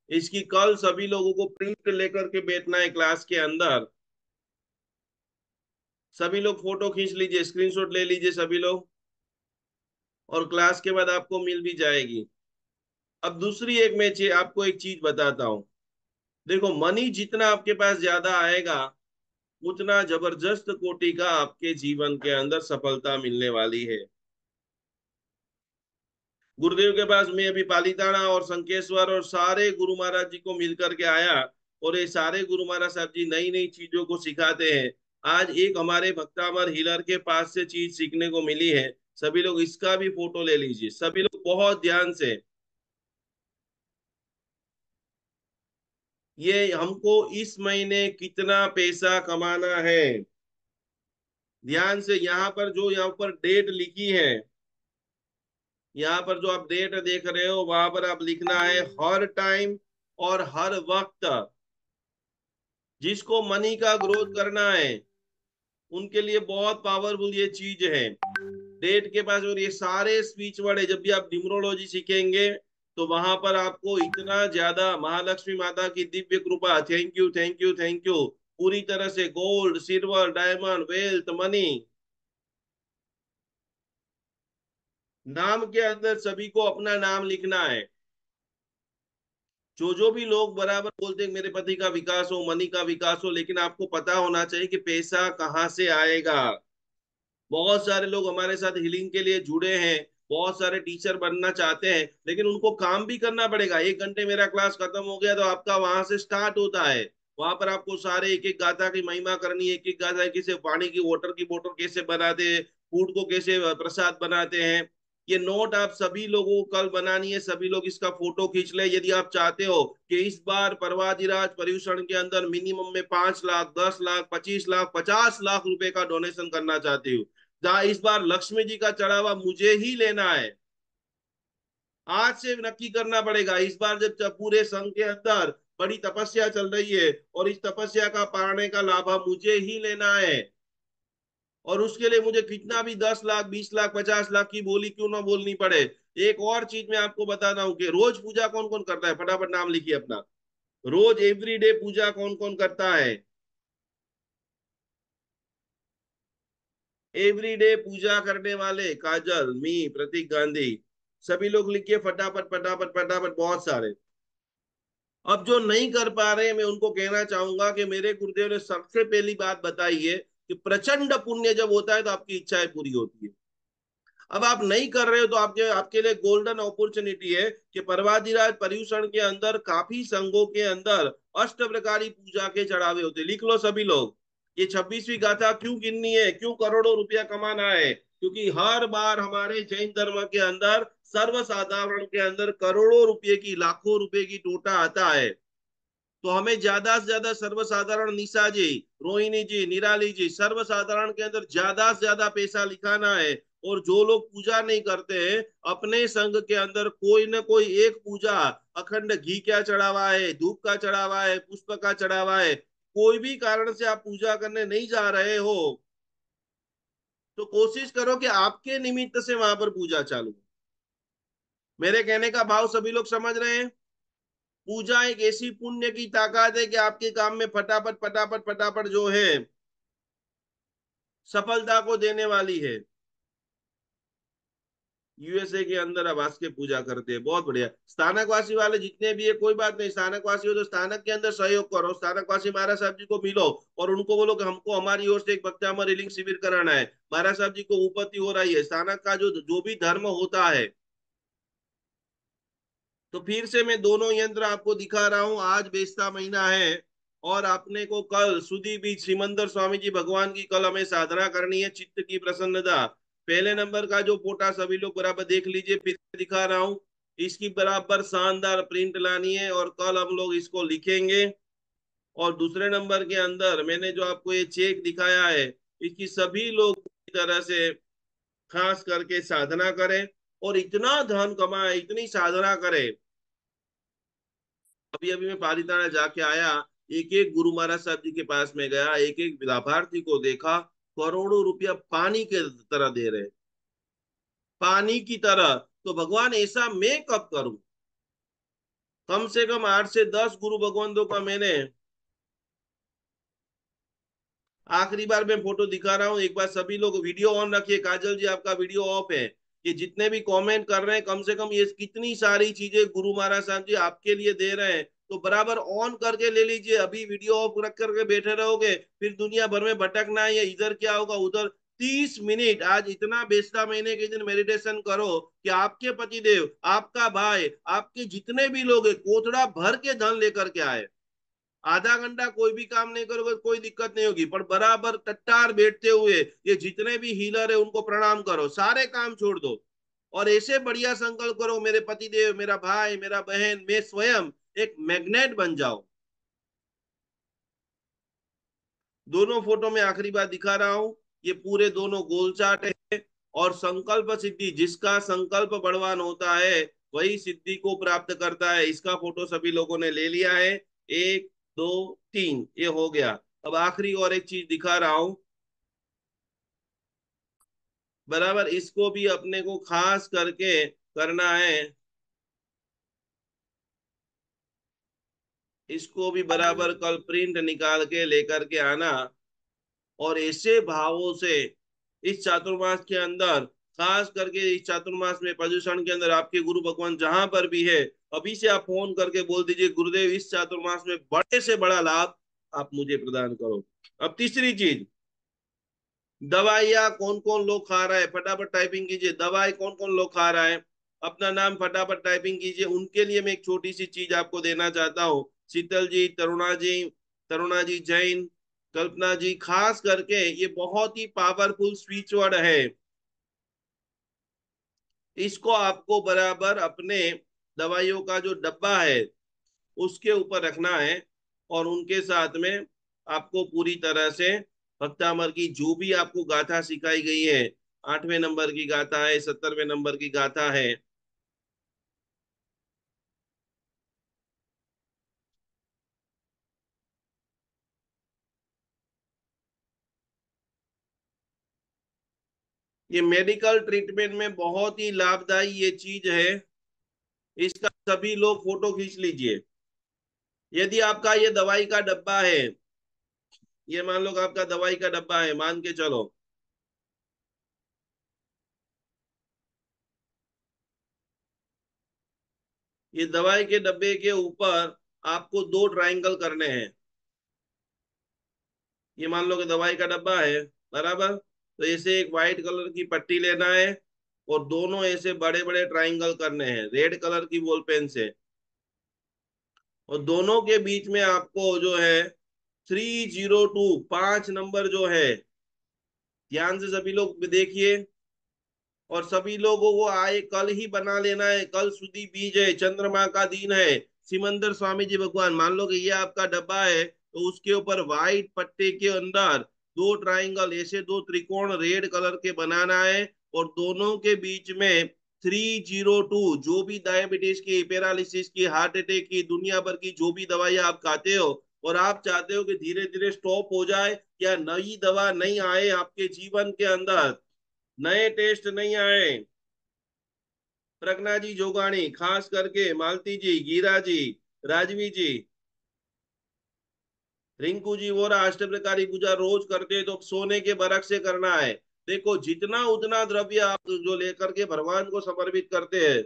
इसकी कल सभी लोगों को प्रिंट लेकर के बैठना है क्लास के अंदर। सभी लोग फोटो खींच लीजिए, स्क्रीनशॉट ले लीजिए सभी लोग, और क्लास के बाद आपको मिल भी जाएगी। अब दूसरी एक मैं आपको एक चीज बताता हूँ। देखो, मनी जितना आपके पास ज्यादा आएगा, उतना जबरदस्त कोटि का आपके जीवन के अंदर सफलता मिलने वाली है। गुरुदेव के पास मैं अभी पालीताना और संकेश्वर और सारे गुरु महाराज जी को मिलकर के आया, और ये सारे गुरु महाराज साहब जी नई नई चीजों को सिखाते हैं। आज एक हमारे भक्तामर हीलर के पास से चीज सीखने को मिली है। सभी लोग इसका भी फोटो ले लीजिए, सभी लोग बहुत ध्यान से। ये हमको इस महीने कितना पैसा कमाना है, ध्यान से। यहाँ पर जो यहाँ पर डेट लिखी है, यहाँ पर जो आप डेट देख रहे हो, वहां पर आप लिखना है हर टाइम और हर वक्त। जिसको मनी का ग्रोथ करना है, उनके लिए बहुत पावरफुल ये चीज है। डेट के पास, और ये सारे स्पीच वर्ड है। जब भी आप न्यूमरोलॉजी सीखेंगे, तो वहां पर आपको इतना ज्यादा महालक्ष्मी माता की दिव्य कृपा, thank you thank you thank you, पूरी तरह से gold silver diamond wealth money. नाम के अंदर सभी को अपना नाम लिखना है। जो भी लोग बराबर बोलते हैं मेरे पति का विकास हो, मनी का विकास हो, लेकिन आपको पता होना चाहिए कि पैसा कहाँ से आएगा। बहुत सारे लोग हमारे साथ हीलिंग के लिए जुड़े हैं, बहुत सारे टीचर बनना चाहते हैं, लेकिन उनको काम भी करना पड़ेगा। 1 घंटे मेरा क्लास खत्म हो गया तो आपका वहां से स्टार्ट होता है। वहां पर आपको सारे एक एक गाथा की महिमा करनी है, एक एक गाथा, कैसे पानी की वाटर की बोतल कैसे बनाते हैं, फूड को कैसे प्रसाद बनाते हैं। ये नोट आप सभी लोगों को कल बनानी है। सभी लोग इसका फोटो खींच ले, यदि आप चाहते हो कि इस बार परवादिराज पर्यूषण के अंदर मिनिमम में 5 लाख, 10 लाख, 25 लाख, 50 लाख रुपए का डोनेशन करना चाहती हूँ, जहां इस बार लक्ष्मी जी का चढ़ावा मुझे ही लेना है। आज से नक्की करना पड़ेगा। इस बार जब पूरे संघ के अंदर बड़ी तपस्या चल रही है, और इस तपस्या का पाने का लाभ मुझे ही लेना है। और उसके लिए मुझे कितना भी 10 लाख, 20 लाख, 50 लाख की बोली क्यों ना बोलनी पड़े। एक और चीज मैं आपको बताता हूँ कि रोज पूजा कौन कौन करता है, फटाफट नाम लिखिए अपना। रोज एवरीडे पूजा कौन कौन करता है? एवरीडे पूजा करने वाले, काजल, मी, प्रतीक गांधी, सभी लोग लिखिए फटाफट फटाफट फटाफट, बहुत सारे। अब जो नहीं कर पा रहे, मैं उनको कहना चाहूंगा कि मेरे गुरुदेव ने सबसे पहली बात बताई है कि प्रचंड पुण्य जब होता है तो आपकी इच्छाएं पूरी होती है। अब आप नहीं कर रहे हो, तो आपके आपके लिए गोल्डन अपॉर्चुनिटी है कि परवादिराज पर्यूषण के अंदर काफी संघों के अंदर अष्ट प्रकारी पूजा के चढ़ावे होते। लिख लो सभी लोग, ये 26वीं गाथा क्यों गिननी है, क्यों करोड़ों रुपया कमाना है? क्योंकि हर बार हमारे जैन धर्म के अंदर सर्वसाधारण के अंदर करोड़ों रुपए की, लाखों रुपए की टोटा आता है। तो हमें ज्यादा से ज्यादा सर्वसाधारण, निशा जी, रोहिणी जी, निराली जी, सर्वसाधारण के अंदर ज्यादा से ज्यादा पैसा लिखाना है। और जो लोग पूजा नहीं करते हैं, अपने संघ के अंदर कोई ना कोई एक पूजा, अखंड घी का चढ़ावा है, धूप का चढ़ावा है, पुष्प का चढ़ावा है, कोई भी कारण से आप पूजा करने नहीं जा रहे हो, तो कोशिश करो कि आपके निमित्त से वहां पर पूजा चालू हो। मेरे कहने का भाव सभी लोग समझ रहे हैं? पूजा एक ऐसी पुण्य की ताकत है कि आपके काम में फटाफट फटाफट फटाफट जो है सफलता को देने वाली है। यूएसए के अंदर अब आस के पूजा करते हैं, बहुत बढ़िया। स्थानकवासी वाले जितने भी है, कोई बात नहीं, स्थानकवासी हो तो स्थानक के अंदर सहयोग करो, स्थानकवासी महाराज साहब जी को मिलो और उनको बोलो कि हमको हमारी ओर से एक भक्तामर रीलिंग शिविर कराना है, महाराज साहब जी को उपत्ति हो रही है, स्थानक का जो जो भी धर्म होता है। तो फिर से मैं दोनों यंत्र आपको दिखा रहा हूं, आज बेस्ता महीना है और आपने को कल सुधी बीज सिमंदर स्वामी जी भगवान की कल हमें साधना करनी है, चित्त की प्रसन्नता। पहले नंबर का जो फोटा सभी लोग बराबर देख लीजिए, फिर दिखा रहा हूं, इसकी बराबर शानदार प्रिंट लानी है और कल हम लोग इसको लिखेंगे। और दूसरे नंबर के अंदर मैंने जो आपको ये चेक दिखाया है, इसकी सभी लोग पूरी तरह से खास करके साधना करें और इतना धन कमाए, इतनी साधना करें। अभी अभी मैं पालीताना जाके आया, एक एक गुरु महाराज साहब जी के पास में गया, एक एक लाभार्थी को देखा, करोड़ों रुपया पानी के तरह दे रहे, पानी की तरह। तो भगवान ऐसा मैं कब करूं? कम से कम 8 से 10 गुरु भगवंतों का मैंने, आखिरी बार मैं फोटो दिखा रहा हूँ, एक बार सभी लोग वीडियो ऑन रखिए, काजल जी आपका वीडियो ऑफ है। ये जितने भी कमेंट कर रहे हैं, कम से कम ये कितनी सारी चीजें गुरु महाराज साहब जी आपके लिए दे रहे हैं, तो बराबर ऑन करके ले लीजिए। अभी वीडियो ऑफ रख करके बैठे रहोगे, फिर दुनिया भर में भटकना है, इधर क्या होगा उधर। 30 मिनट आज इतना बेस्ता महीने के दिन मेडिटेशन करो कि आपके पतिदेव, आपका भाई, आपके जितने भी लोग हैं, कोथड़ा भर के धन लेकर के आए। आधा घंटा कोई भी काम नहीं करोगे कोई दिक्कत नहीं होगी, पर बराबर टट्टार बैठते हुए ये जितने भी हीलर है उनको प्रणाम करो, सारे काम छोड़ दो और ऐसे बढ़िया संकल्प करो, मेरे पतिदेव, मेरा भाई, मेरा बहन, मैं स्वयं एक मैग्नेट बन जाओ। दोनों फोटो में आखिरी बार दिखा रहा हूं, ये पूरे दोनों गोल चार्ट है। और संकल्प सिद्धि, जिसका संकल्प बलवान होता है वही सिद्धि को प्राप्त करता है। इसका फोटो सभी लोगों ने ले लिया है, 1 2 3, ये हो गया। अब आखिरी और एक चीज दिखा रहा हूं, बराबर इसको भी अपने को खास करके करना है, इसको भी बराबर कल प्रिंट निकाल के लेकर के आना और ऐसे भावों से इस चातुर्मास के अंदर, खास करके इस चातुर्मास में प्रदूषण के अंदर आपके गुरु भगवान जहां पर भी है, अभी से आप फोन करके बोल दीजिए, गुरुदेव इस चातुर्मास में बड़े से बड़ा लाभ आप मुझे प्रदान करो। अब तीसरी चीज, दवाइयाँ कौन कौन लोग खा रहा है, फटाफट टाइपिंग कीजिए, दवाई कौन कौन लोग खा रहा है, अपना नाम फटाफट टाइपिंग कीजिए। उनके लिए मैं एक छोटी सी चीज आपको देना चाहता हूँ, शीतल जी, तरुणा जी, तरुणा जी जैन, कल्पना जी, खास करके ये बहुत ही पावरफुल स्विच वर्ड है, इसको आपको बराबर अपने दवाइयों का जो डब्बा है उसके ऊपर रखना है। और उनके साथ में आपको पूरी तरह से भक्तामर की जो भी आपको गाथा सिखाई गई है, 8वें नंबर की गाथा है, 70वें नंबर की गाथा है, ये मेडिकल ट्रीटमेंट में बहुत ही लाभदायी ये चीज है। इसका सभी लोग फोटो खींच लीजिए। यदि आपका ये दवाई का डब्बा है, ये मान लो कि आपका दवाई का डब्बा है, मान के चलो, ये दवाई के डब्बे के ऊपर आपको 2 ट्रायंगल करने हैं। ये मान लो कि दवाई का डब्बा है, बराबर, तो ऐसे एक व्हाइट कलर की पट्टी लेना है और दोनों ऐसे बड़े बड़े ट्रायंगल करने हैं रेड कलर की बॉल पेन से। और दोनों के बीच में आपको जो है 302, 5 नंबर जो है, ध्यान से सभी लोग देखिए और सभी लोगों को आए कल ही बना लेना है, कल सुधी बीज है, चंद्रमा का दिन है, सिमंदर स्वामी जी भगवान, मान लो कि ये आपका डब्बा है तो उसके ऊपर व्हाइट पट्टे के अंदर 2 ट्राइंगल, ऐसे 2 त्रिकोण रेड कलर के बनाना है और दोनों के बीच में 302, जो भी डायबिटीज की, पैरालिसिस की, हार्ट अटैक की, दुनिया भर की जो भी दवाइयां आप खाते हो और आप चाहते हो कि धीरे धीरे स्टॉप हो जाए या नई दवा नहीं आए आपके जीवन के अंदर, नए टेस्ट नहीं आए, प्रज्ञा जी जोगाणी, खास करके मालती जी, गीरा जी, राजवी जी, रिंकू जी वोरा, अष्टप्रकारी पूजा रोज करते हैं तो सोने के बरक से करना है। देखो जितना उतना द्रव्य आप जो लेकर के भगवान को समर्पित करते हैं,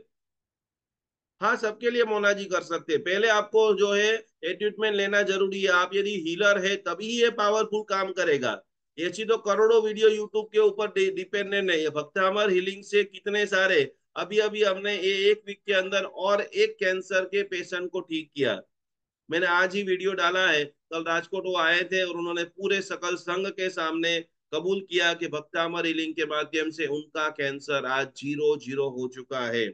हाँ सबके लिए मोनाजी कर सकते हैं। पहले आपको जो है ट्रीटमेंट लेना जरूरी है। आप यदि हीलर है तभी ये पावरफुल काम करेगा। ऐसी तो करोड़ों वीडियो यूट्यूब के ऊपर डिपेंडेंट है। ये भक्तामर हीलिंग से कितने सारे, अभी अभी हमने ये एक वीक के अंदर और एक कैंसर के पेशेंट को ठीक किया। मैंने आज ही वीडियो डाला है। कल राजकोट वो आए थे और उन्होंने पूरे सकल संघ के सामने कबूल किया कि भक्तामर हीलिंग के माध्यम से उनका कैंसर आज 0-0 हो चुका है।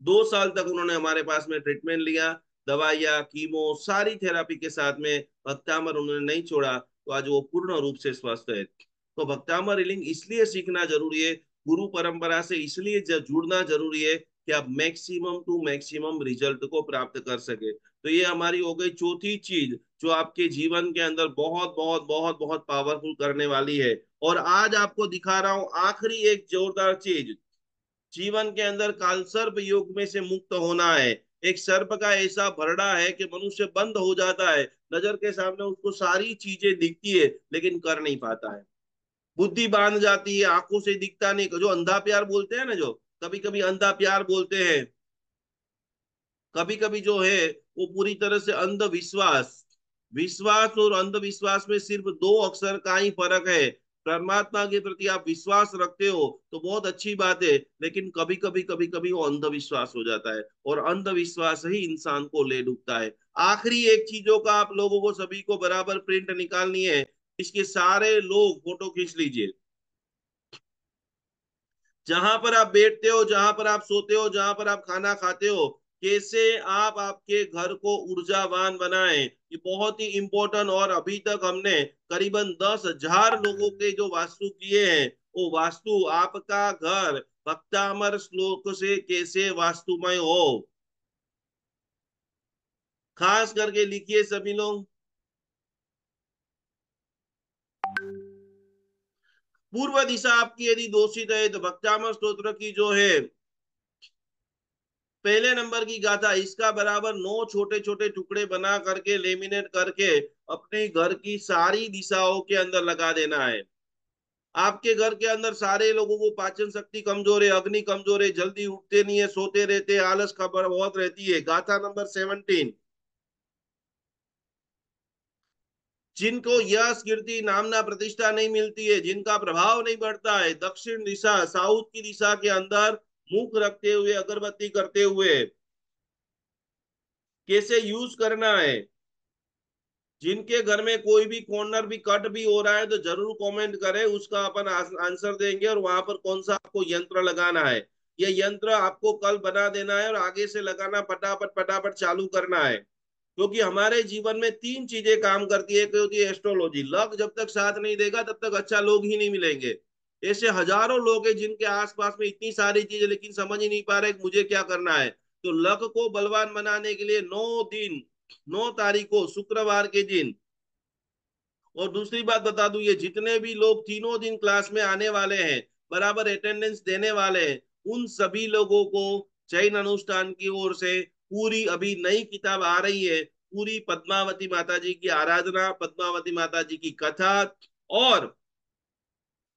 2 साल तक उन्होंने हमारे पास में ट्रीटमेंट लिया, दवाइयाँ, कीमो, सारी थेरापी के साथ में भक्तामर उन्होंने नहीं छोड़ा, तो आज वो पूर्ण रूप से स्वस्थ है। तो भक्तामर हीलिंग इसलिए सीखना जरूरी है, गुरु परंपरा से इसलिए जुड़ना जरूरी है कि आप मैक्सिमम टू मैक्सिमम रिजल्ट को प्राप्त कर सके। तो ये हमारी हो गई चौथी चीज जो आपके जीवन के अंदर बहुत बहुत बहुत बहुत पावरफुल करने वाली है। और आज आपको दिखा रहा हूं आखिरी एक जोरदार चीज। जीवन के अंदर कालसर्प योग में से मुक्त होना है। एक सर्प का ऐसा भरड़ा है कि मनुष्य बंद हो जाता है, नजर के सामने उसको सारी चीजें दिखती है लेकिन कर नहीं पाता है। बुद्धि बांध जाती है, आंखों से दिखता नहीं, जो अंधा प्यार बोलते हैं ना, जो कभी कभी अंधा प्यार बोलते हैं, कभी कभी जो है वो पूरी तरह से अंधविश्वास। विश्वास और अंधविश्वास में सिर्फ 2 अक्षर का ही फर्क है। परमात्मा के प्रति आप विश्वास रखते हो तो बहुत अच्छी बात है, लेकिन कभी कभी वो अंधविश्वास हो जाता है और अंधविश्वास ही इंसान को ले डूबता है। आखिरी एक चीजों का आप लोगों को सभी को बराबर प्रिंट निकालनी है। इसके सारे लोग फोटो खींच लीजिए। जहां पर आप बैठते हो, जहां पर आप सोते हो, जहां पर आप खाना खाते हो, कैसे आप आपके घर को ऊर्जावान बनाएं, ये बहुत ही इंपॉर्टेंट। और अभी तक हमने करीबन 10,000 लोगों के जो वास्तु किए हैं, वो वास्तु आपका घर भक्तामर श्लोक से कैसे वास्तुमय हो, खास करके लिखिए सभी लोग। पूर्व दिशा आपकी यदि दूषित है तो भक्तामर स्तोत्र की जो है पहले नंबर की गाथा, इसका बराबर 9 छोटे छोटे टुकड़े बना करके लेमिनेट करके अपने घर की सारी दिशाओं के अंदर लगा देना है। आपके घर के अंदर सारे लोगों को पाचन शक्ति कमजोर है, अग्नि कमजोर है, जल्दी उठते नहीं है, सोते रहते हैं, आलस खबर बहुत रहती है। गाथा नंबर 17, जिनको यश कीर्ति नामना प्रतिष्ठा नहीं मिलती है, जिनका प्रभाव नहीं बढ़ता है, दक्षिण दिशा साउथ की दिशा के अंदर मुख रखते हुए अगरबत्ती करते हुए कैसे यूज करना है। जिनके घर में कोई भी कॉर्नर भी कट भी हो रहा है तो जरूर कमेंट करें, उसका अपन आंसर देंगे और वहां पर कौन सा आपको यंत्र लगाना है। ये यंत्र आपको कल बना देना है और आगे से लगाना फटाफट फटाफट चालू करना है। क्योंकि हमारे जीवन में 3 चीजें काम करती है। एक होती है एस्ट्रोलॉजी, लक जब तक साथ नहीं देगा तब तक अच्छा लोग ही नहीं मिलेंगे। ऐसे हजारों लोग हैं जिनके आसपास में इतनी सारी चीजें लेकिन समझ ही नहीं पा रहे कि मुझे क्या करना है। तो लक को बलवान बनाने के लिए 9 दिन, 9 तारीख को शुक्रवार के दिन। और दूसरी बात बता दूं, ये जितने भी लोग तीनों दिन क्लास में आने वाले हैं, बराबर अटेंडेंस देने वाले हैं, उन सभी लोगों को जैन अनुष्ठान की ओर से पूरी अभी नई किताब आ रही है, पूरी पद्मावती माता जी की आराधना, पद्मावती माता जी की कथा और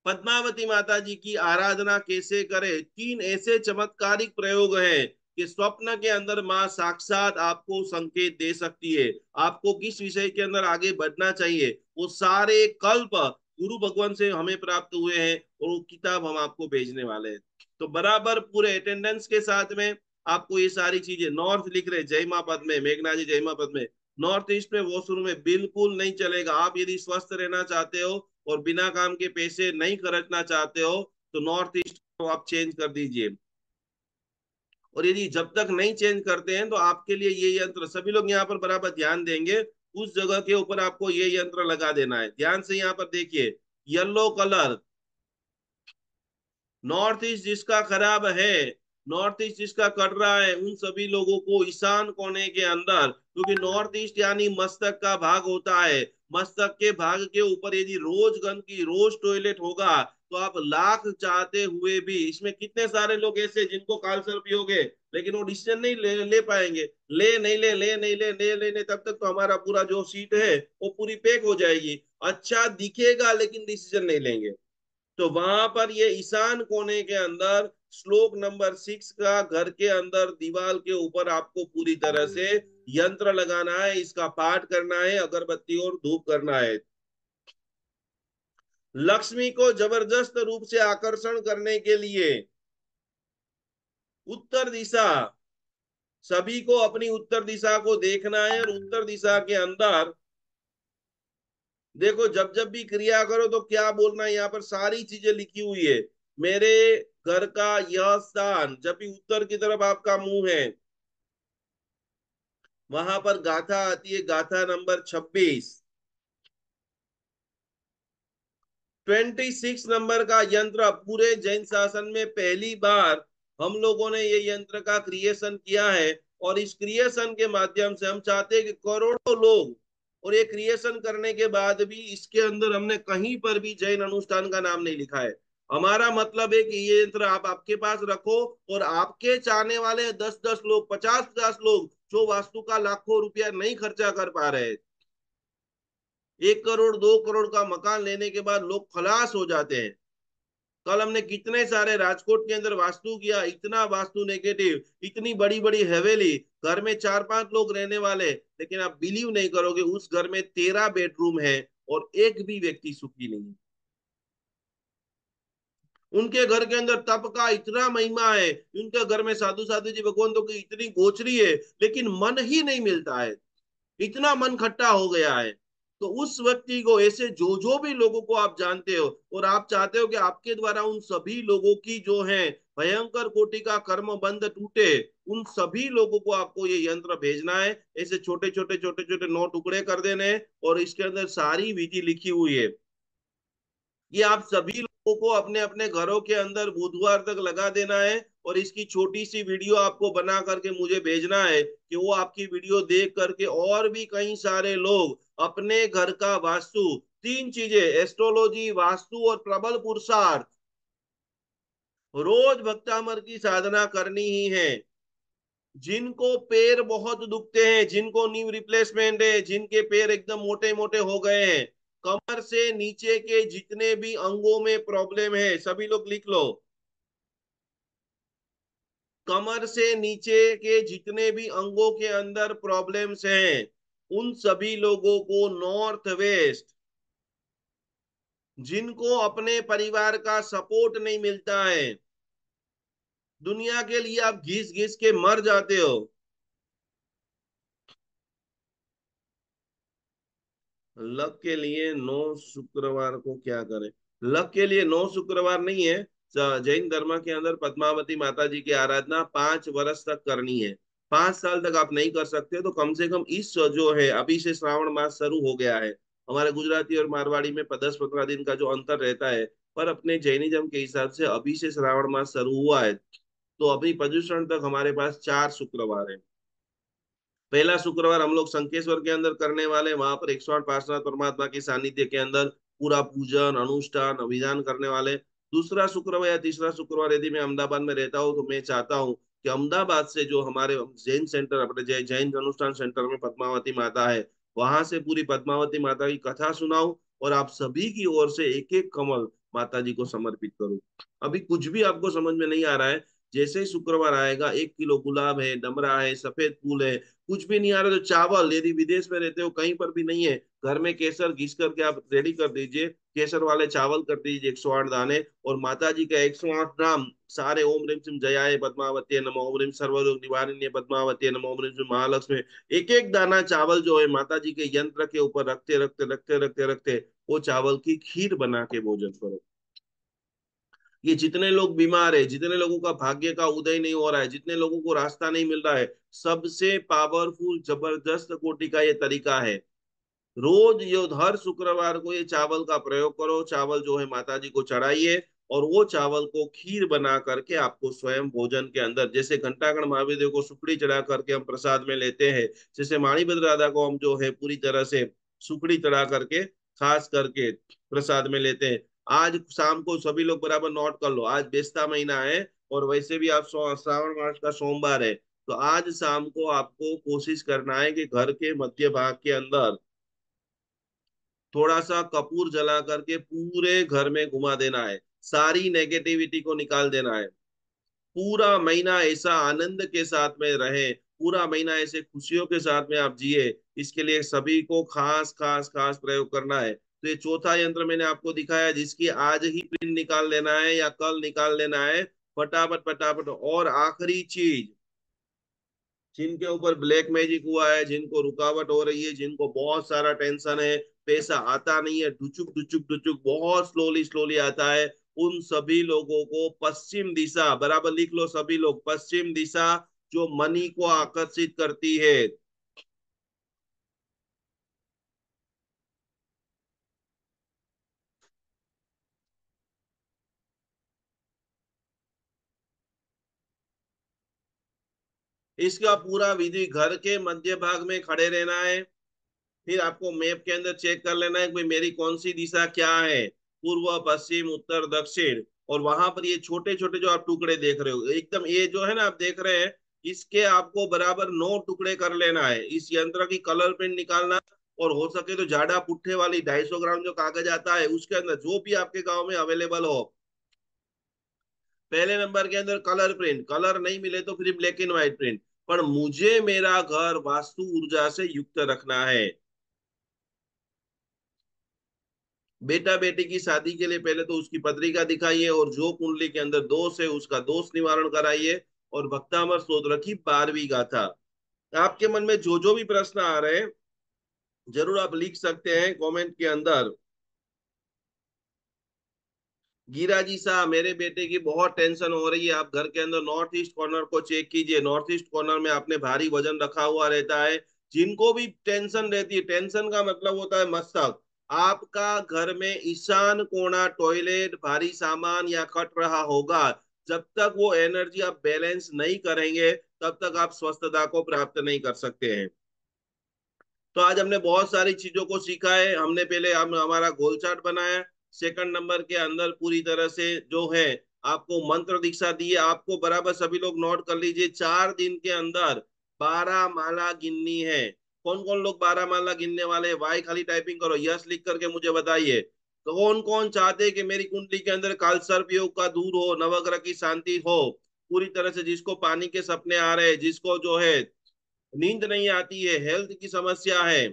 पद्मावती माता जी की आराधना कैसे करें, 3 ऐसे चमत्कारिक प्रयोग हैं कि स्वप्न के अंदर माँ साक्षात आपको संकेत दे सकती है, आपको किस विषय के अंदर आगे बढ़ना चाहिए। वो सारे कल्प गुरु भगवान से हमें प्राप्त हुए हैं और वो किताब हम आपको भेजने वाले हैं। तो बराबर पूरे अटेंडेंस के साथ में आपको ये सारी चीजें, नॉर्थ लिख रहे जय माँ पद में, मेघना जी जय माँ पद में, नॉर्थ ईस्ट में वॉशरूम में बिल्कुल नहीं चलेगा। आप यदि स्वस्थ रहना चाहते हो और बिना काम के पैसे नहीं खर्चना चाहते हो तो नॉर्थ ईस्ट को आप चेंज कर दीजिए। और यदि जब तक नहीं चेंज करते हैं तो आपके लिए ये यंत्र, सभी लोग यहाँ पर बराबर ध्यान देंगे, उस जगह के ऊपर आपको ये यंत्र लगा देना है। ध्यान से यहाँ पर देखिए, येलो कलर, नॉर्थ ईस्ट जिसका खराब है, नॉर्थ ईस्ट जिसका कर रहा है, उन सभी लोगों को ईशान कोने के अंदर, क्योंकि नॉर्थ ईस्ट यानी मस्तक का भाग होता है, मस्तक के भाग के ऊपर यदि रोज गंदगी, रोज टॉयलेट होगा तो आप लाख चाहते हुए भी, इसमें कितने सारे लोग ऐसे जिनको कालसर्प भी हो गए लेकिन वो डिसीजन नहीं ले पाएंगे। ले नहीं ले तब तक तो हमारा पूरा जो सीट है वो पूरी पैक हो जाएगी। अच्छा दिखेगा लेकिन डिसीजन नहीं लेंगे। तो वहां पर ये ईशान कोने के अंदर श्लोक नंबर 6 का घर के अंदर दीवार के ऊपर आपको पूरी तरह से यंत्र लगाना है, इसका पाठ करना है, अगरबत्ती और धूप करना है। लक्ष्मी को जबरदस्त रूप से आकर्षण करने के लिए उत्तर दिशा, सभी को अपनी उत्तर दिशा को देखना है, और उत्तर दिशा के अंदर देखो जब जब भी क्रिया करो तो क्या बोलना है, यहाँ पर सारी चीजें लिखी हुई है। मेरे घर का यह स्थान, जब भी उत्तर की तरफ आपका मुंह है, वहां पर गाथा आती है, गाथा नंबर 26। 26 नंबर का यंत्र पूरे जैन शासन में पहली बार हम लोगों ने ये यंत्र का क्रिएशन किया है। और इस क्रिएशन के माध्यम से हम चाहते हैं कि करोड़ों लोग, और ये क्रिएशन करने के बाद भी इसके अंदर हमने कहीं पर भी जैन अनुष्ठान का नाम नहीं लिखा है। हमारा मतलब है कि ये यंत्र आप आपके पास रखो, और आपके चाहने वाले 10-10 लोग, 50-50 लोग जो वास्तु का लाखों रुपया नहीं खर्चा कर पा रहे, 1 करोड़ 2 करोड़ का मकान लेने के बाद लोग खलास हो जाते हैं। कल हमने कितने सारे राजकोट के अंदर वास्तु किया, इतना वास्तु नेगेटिव, इतनी बड़ी बड़ी हवेली, घर में 4-5 लोग रहने वाले, लेकिन आप बिलीव नहीं करोगे उस घर में 13 बेडरूम है और एक भी व्यक्ति सुखी नहीं है। उनके घर के अंदर तप का इतना महिमा है, उनके घर में साधु साधु जी भगवंतों की इतनी गोचरी है, लेकिन मन ही नहीं मिलता है, इतना मन खट्टा हो गया है। तो उस व्यक्ति को, ऐसे जो जो भी लोगों को आप जानते हो और आप चाहते हो कि आपके द्वारा उन सभी लोगों की जो है भयंकर कोटि का कर्म बंध टूटे, उन सभी लोगों को आपको ये यंत्र भेजना है। ऐसे छोटे छोटे छोटे छोटे 9 टुकड़े कर देने हैं, और इसके अंदर सारी विधि लिखी हुई है। ये आप सभी लोगों को अपने अपने घरों के अंदर बुधवार तक लगा देना है, और इसकी छोटी सी वीडियो आपको बना करके मुझे भेजना है, कि वो आपकी वीडियो देख करके और भी कई सारे लोग अपने घर का वास्तु, 3 चीजें, एस्ट्रोलॉजी, वास्तु और प्रबल पुरुषार्थ, रोज भक्तामर की साधना करनी ही है। जिनको पैर बहुत दुखते हैं, जिनको नी रिप्लेसमेंट है, जिनके पैर एकदम मोटे मोटे हो गए हैं, कमर से नीचे के जितने भी अंगों में प्रॉब्लम है, सभी लोग लिख लो। कमर से नीचे के जितने भी अंगों के अंदर प्रॉब्लम्स हैं, उन सभी लोगों को नॉर्थ वेस्ट, जिनको अपने परिवार का सपोर्ट नहीं मिलता है, दुनिया के लिए आप घिस घिस के मर जाते हो, लक के लिए 9 शुक्रवार को क्या करें? लक के लिए 9 शुक्रवार नहीं है। जैन धर्म के अंदर पद्मावती माता जी की आराधना 5 वर्ष तक करनी है। 5 साल तक आप नहीं कर सकते, तो कम से कम इस जो है, अभी से श्रावण मास शुरू हो गया है। हमारे गुजराती और मारवाड़ी में 10-15 दिन का जो अंतर रहता है, पर अपने जैनिज्म के हिसाब से अभी से श्रावण मास शुरू हुआ है। तो अभी पर्युषण तक हमारे पास 4 शुक्रवार है। पहला शुक्रवार हम लोग शंखेश्वर के अंदर करने वाले, वहां पर 108 पार्षद परमात्मा के सानिध्य के अंदर पूरा पूजन अनुष्ठान अभिधान करने वाले। दूसरा शुक्रवार या तीसरा शुक्रवार यदि मैं अहमदाबाद में रहता हूँ, तो मैं चाहता हूँ कि अहमदाबाद से जो हमारे जैन सेंटर, अपने जैन अनुष्ठान सेंटर में पद्मावती माता है, वहां से पूरी पद्मावती माता की कथा सुनाऊं, और आप सभी की ओर से एक एक कमल माता जी को समर्पित करूं। अभी कुछ भी आपको समझ में नहीं आ रहा है, जैसे ही शुक्रवार आएगा, 1 किलो गुलाब है, डमरा है, सफेद फूल है, कुछ भी नहीं आ रहा तो चावल, यदि विदेश में रहते हो कहीं पर भी नहीं है, घर में केसर घिस करके आप रेडी कर दीजिए, केसर वाले चावल कर दीजिए 108 दाने, और माता जी का 108 नाम सारे, ओम ह्रीम सिम जयाय पद्मावती नमः, ओम ह्रीम सर्वरोग निवारिण्य पद्मावती नमः, ओम ह्रीम सिम महालक्ष्मी, एक एक दाना चावल जो है माता जी के यंत्र के ऊपर रखते रखते रखते रखते रखते वो चावल की खीर बना के भोजन करो। ये जितने लोग बीमार है, जितने लोगों का भाग्य का उदय नहीं हो रहा है, जितने लोगों को रास्ता नहीं मिल रहा है, सबसे पावरफुल जबरदस्त कोटि का ये तरीका है। रोज ये हर शुक्रवार को ये चावल का प्रयोग करो, चावल जो है माता जी को चढ़ाइए, और वो चावल को खीर बना करके आपको स्वयं भोजन के अंदर, जैसे घंटागण महावीर को सुखड़ी चढ़ा करके हम प्रसाद में लेते हैं, जैसे माणिभद्र राधा को हम जो है पूरी तरह से सुखड़ी चढ़ा करके खास करके प्रसाद में लेते हैं। आज शाम को सभी लोग बराबर नोट कर लो, आज बेस्ता महीना है, और वैसे भी आप श्रावण मास का सोमवार है, तो आज शाम को आपको कोशिश करना है कि घर के मध्य भाग के अंदर थोड़ा सा कपूर जला करके पूरे घर में घुमा देना है, सारी नेगेटिविटी को निकाल देना है। पूरा महीना ऐसा आनंद के साथ में रहे, पूरा महीना ऐसे खुशियों के साथ में आप जिए, इसके लिए सभी को खास खास खास प्रयोग करना है। तो ये चौथा यंत्र मैंने आपको दिखाया, जिसकी आज ही प्रिंट निकाल लेना है या कल निकाल लेना है, फटाफट फटाफट। और आखिरी चीज, जिनके ऊपर ब्लैक मैजिक हुआ है, जिनको रुकावट हो रही है, जिनको बहुत सारा टेंशन है, पैसा आता नहीं है, डुचुक डुचुक डुचुक बहुत स्लोली स्लोली आता है, उन सभी लोगों को पश्चिम दिशा, बराबर लिख लो सभी लोग, पश्चिम दिशा जो मनी को आकर्षित करती है। इसका पूरा विधि, घर के मध्य भाग में खड़े रहना है, फिर आपको मैप के अंदर चेक कर लेना है कि भाई मेरी कौन सी दिशा क्या है, पूर्व पश्चिम उत्तर दक्षिण। और वहां पर ये छोटे छोटे जो आप टुकड़े देख रहे हो, एकदम ये जो है ना आप देख रहे हैं, इसके आपको बराबर 9 टुकड़े कर लेना है। इस यंत्र की कलर प्रिंट निकालना, और हो सके तो जाडा पुट्ठे वाली 250 ग्राम जो कागज आता है, उसके अंदर जो भी आपके गांव में अवेलेबल हो। पहले नंबर के अंदर कलर प्रिंट, कलर नहीं मिले तो फिर ब्लैक एंड व्हाइट प्रिंट। पर मुझे मेरा घर वास्तु ऊर्जा से युक्त रखना है। बेटा बेटी की शादी के लिए पहले तो उसकी पत्रिका दिखाइए, और जो कुंडली के अंदर दोष है उसका दोष निवारण कराइए, और भक्तामर स्तोत्र की 12वीं गाथा। आपके मन में जो जो भी प्रश्न आ रहे हैं, जरूर आप लिख सकते हैं कमेंट के अंदर। गीरा जी साहब, मेरे बेटे की बहुत टेंशन हो रही है, आप घर के अंदर नॉर्थ ईस्ट कॉर्नर को चेक कीजिए, नॉर्थ ईस्ट कॉर्नर में आपने भारी वजन रखा हुआ रहता है। जिनको भी टेंशन रहती है, टेंशन का मतलब होता है मस्तक, आपका घर में ईशान कोना टॉयलेट भारी सामान या कट रहा होगा, जब तक वो एनर्जी आप बैलेंस नहीं करेंगे, तब तक आप स्वस्थता को प्राप्त नहीं कर सकते हैं। तो आज हमने बहुत सारी चीजों को सीखा है। हमने पहले हम हमारा गोल चार्ट बनाया, सेकंड नंबर के अंदर पूरी तरह से जो है आपको मंत्र दीक्षा दी है। आपको बराबर सभी लोग नोट कर लीजिए, 4 दिन के अंदर 12 माला गिननी है। कौन कौन लोग 12 माला गिनने वाले हैं? वाई खाली टाइपिंग करो, यस लिख करके मुझे बताइए। तो कौन कौन चाहते हैं कि मेरी कुंडली के अंदर कालसर्प योग का दूर हो, नवग्रह की शांति हो पूरी तरह से, जिसको पानी के सपने आ रहे हैं, जिसको जो है नींद नहीं आती है, हेल्थ की समस्या है।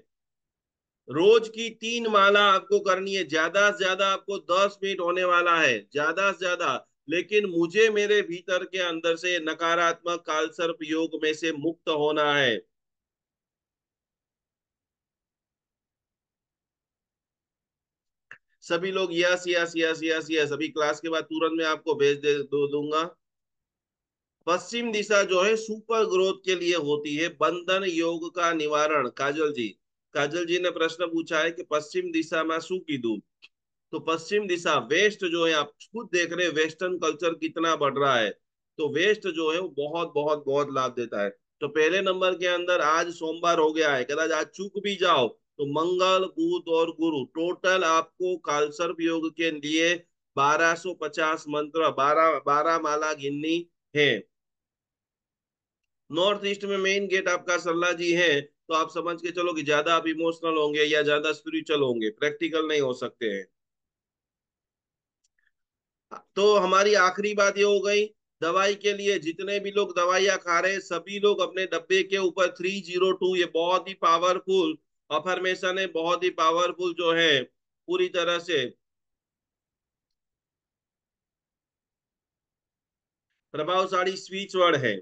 रोज की 3 माला आपको करनी है, ज्यादा से ज्यादा आपको 10 मिनट होने वाला है, ज्यादा से ज्यादा। लेकिन मुझे मेरे भीतर के अंदर से नकारात्मक कालसर्प योग में से मुक्त होना है। सभी लोग yes yes yes yes yes, अभी क्लास के बाद तुरंत मैं आपको भेज दूंगा। पश्चिम दिशा जो है सुपर ग्रोथ के लिए होती है, बंधन योग का निवारण। काजल जी, काजल जी ने प्रश्न पूछा है कि पश्चिम दिशा में शू कीधु। तो पश्चिम दिशा वेस्ट जो है, आप खुद देख रहे हैं वेस्टर्न कल्चर कितना बढ़ रहा है। तो वेस्ट जो है वो बहुत बहुत बहुत लाभ देता है। तो पहले नंबर के अंदर आज सोमवार हो गया है, कदाच आज चूक भी जाओ तो मंगल बुध और गुरु, टोटल आपको कालसर्प योग के लिए 1250 मंत्र, 12 12 माला गिननी है। नॉर्थ ईस्ट में मेन गेट आपका सरला जी है, तो आप समझ के चलो कि ज्यादा आप इमोशनल होंगे या ज्यादा स्पिरिचुअल होंगे, प्रैक्टिकल नहीं हो सकते हैं। तो हमारी आखिरी बात ये हो गई, दवाई के लिए जितने भी लोग दवाइयां खा रहे हैं, सभी लोग अपने डब्बे के ऊपर 302, ये बहुत ही पावरफुल अफर्मेशन है, बहुत ही पावरफुल जो है पूरी तरह से प्रभावशाली स्विच वर्ड है।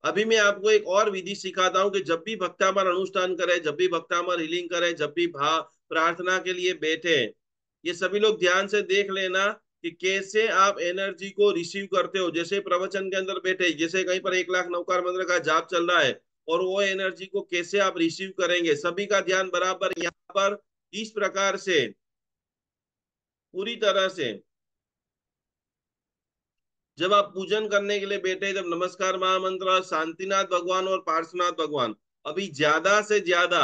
अभी मैं आपको एक और विधि सिखाता हूँ कि जब भी भक्तामर अनुष्ठान करें, जब भी भक्तामर हीलिंग करें, जब भी भाव प्रार्थना के लिए बैठे, ये सभी लोग ध्यान से देख लेना कि कैसे आप एनर्जी को रिसीव करते हो। जैसे प्रवचन के अंदर बैठे, जैसे कहीं पर 1 लाख 9 मंत्र का जाप चल रहा है, और वो एनर्जी को कैसे आप रिसीव करेंगे, सभी का ध्यान बराबर यहाँ पर इस प्रकार से पूरी तरह से। जब आप पूजन करने के लिए बैठे, जब नमस्कार महामंत्र शांतिनाथ भगवान और पार्श्वनाथ भगवान, अभी ज्यादा से ज्यादा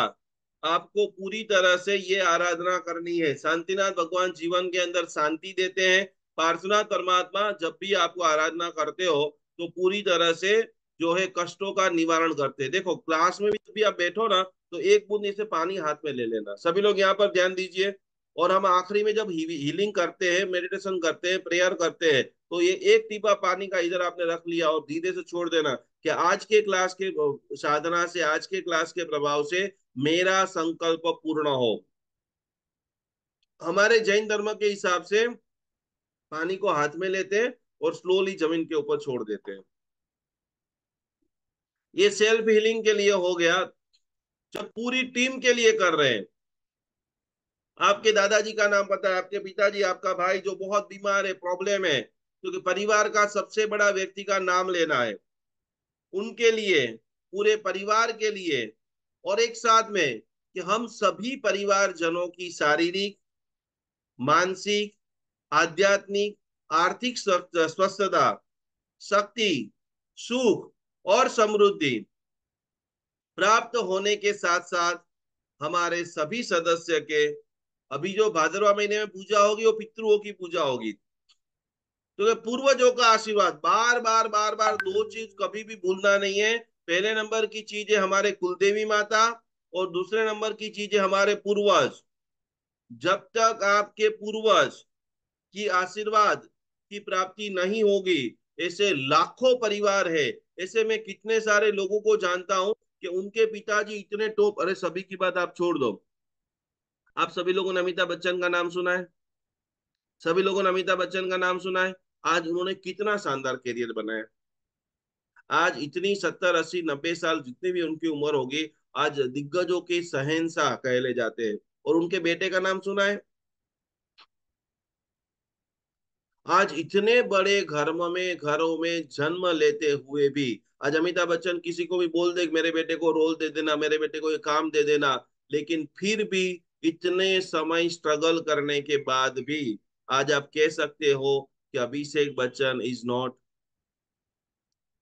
आपको पूरी तरह से ये आराधना करनी है। शांतिनाथ भगवान जीवन के अंदर शांति देते हैं, पार्श्वनाथ परमात्मा जब भी आपको आराधना करते हो तो पूरी तरह से जो है कष्टों का निवारण करते हैं। देखो क्लास में भी जब भी आप बैठो ना, तो एक बूंद इसे पानी हाथ में ले लेना। सभी लोग यहाँ पर ध्यान दीजिए। और हम आखिरी में जब हीलिंग करते हैं, मेडिटेशन करते हैं, प्रेयर करते हैं, तो ये एक टीपा पानी का इधर आपने रख लिया और धीरे से छोड़ देना कि आज के क्लास के साधना से, आज के क्लास के प्रभाव से मेरा संकल्प पूर्ण हो। हमारे जैन धर्म के हिसाब से पानी को हाथ में लेते हैं और स्लोली जमीन के ऊपर छोड़ देते हैं। ये सेल्फ हीलिंग के लिए हो गया। जब पूरी टीम के लिए कर रहे हैं, आपके दादाजी का नाम पता है, आपके पिताजी, आपका भाई जो बहुत बीमार है, प्रॉब्लम है, क्योंकि परिवार का सबसे बड़ा व्यक्ति का नाम लेना है, उनके लिए, पूरे परिवार के लिए, और एक साथ में कि हम सभी परिवार जनों की शारीरिक, मानसिक, आध्यात्मिक, आर्थिक स्वस्थता, शक्ति, सुख और समृद्धि प्राप्त होने के साथ साथ हमारे सभी सदस्य के, अभी जो भाद्रवा महीने में पूजा होगी वो पितृओं की पूजा होगी, तो पूर्वजों का आशीर्वाद, बार बार बार बार दो चीज कभी भी भूलना नहीं है। पहले नंबर की चीज है हमारे कुलदेवी माता, और दूसरे नंबर की चीज है हमारे पूर्वज। जब तक आपके पूर्वज की आशीर्वाद की प्राप्ति नहीं होगी, ऐसे लाखों परिवार है, ऐसे में कितने सारे लोगों को जानता हूं कि उनके पिताजी इतने टॉप, अरे सभी की बात आप छोड़ दो, आप सभी लोगों ने अमिताभ बच्चन का नाम सुना है, सभी लोगों ने अमिताभ बच्चन का नाम सुना है। आज उन्होंने कितना शानदार करियर बनाया। आज इतनी 70 80 90 साल जितनी भी उनकी उम्र होगी, आज दिग्गजों के शहंशाह कहले जाते हैं। और उनके बेटे का नाम सुना है। आज इतने बड़े घरों में जन्म लेते हुए भी, आज अमिताभ बच्चन किसी को भी बोल दे मेरे बेटे को रोल दे देना, मेरे बेटे को ये काम दे देना, लेकिन फिर भी इतने समय स्ट्रगल करने के बाद भी आज आप कह सकते हो कि अभिषेक बच्चन इज नॉट,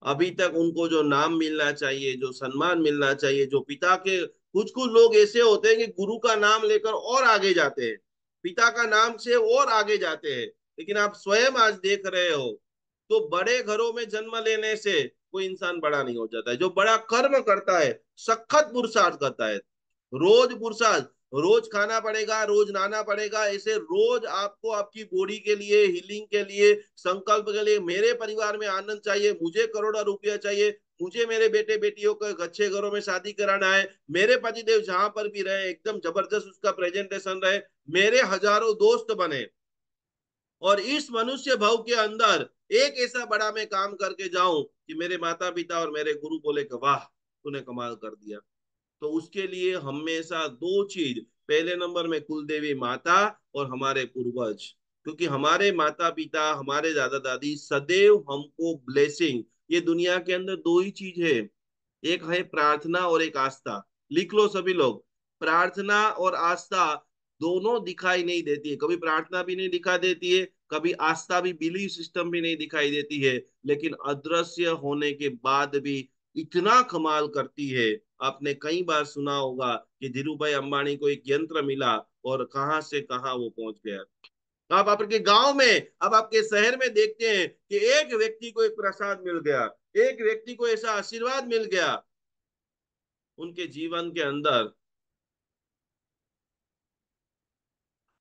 अभी तक उनको जो नाम मिलना चाहिए, जो सम्मान मिलना चाहिए, जो पिता के, कुछ कुछ लोग ऐसे होते हैं कि गुरु का नाम लेकर और आगे जाते हैं, पिता का नाम से और आगे जाते हैं, लेकिन आप स्वयं आज देख रहे हो, तो बड़े घरों में जन्म लेने से कोई इंसान बड़ा नहीं हो जाता है। जो बड़ा कर्म करता है, सखत पुरुषार्थ करता है, रोज पुरुषार्थ, रोज खाना पड़ेगा, रोज नहाना पड़ेगा, ऐसे रोज आपको आपकी बॉडी के लिए, हीलिंग के लिए, संकल्प के लिए, मेरे परिवार में आनंद चाहिए, मुझे करोड़ों रुपया चाहिए, मुझे मेरे बेटे बेटियों को अच्छे घरों में शादी कराना है, मेरे पतिदेव जहां पर भी रहे एकदम जबरदस्त उसका प्रेजेंटेशन रहे, मेरे हजारों दोस्त बने, और इस मनुष्य भव के अंदर एक ऐसा बड़ा मैं काम करके जाऊं कि मेरे माता पिता और मेरे गुरु बोले कि वाह तूने कमाल कर दिया। तो उसके लिए हमेशा दो चीज, पहले नंबर में कुलदेवी माता और हमारे पूर्वज, क्योंकि हमारे माता पिता, हमारे दादा दादी सदैव हमको ब्लेसिंग, ये दुनिया के अंदर दो ही चीज है, एक है प्रार्थना और एक आस्था। लिख लो सभी लोग, प्रार्थना और आस्था दोनों दिखाई नहीं देती है, कभी प्रार्थना भी नहीं दिखा देती है, कभी आस्था भी, बिलीफ सिस्टम भी नहीं दिखाई देती है, लेकिन अदृश्य होने के बाद भी इतना कमाल करती है। आपने कई बार सुना होगा कि धीरू भाई अंबानी को एक यंत्र मिला और कहां से कहां वो पहुंच गया। आप आपके गांव में, अब आपके शहर में देखते हैं कि एक व्यक्ति को एक प्रसाद मिल गया, एक व्यक्ति को ऐसा आशीर्वाद मिल गया उनके जीवन के अंदर।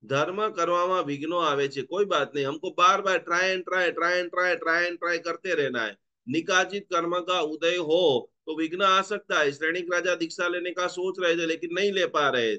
धर्म કરવામાં વિઘ્નો આવે છે, कोई बात नहीं, हमको बार बार ट्राई करते रहना है। निकाचित कर्म का उदय हो तो विघ्न आ सकता है। श्रेणिक राजा दीक्षा लेने का सोच रहे थे लेकिन नहीं ले पा रहे।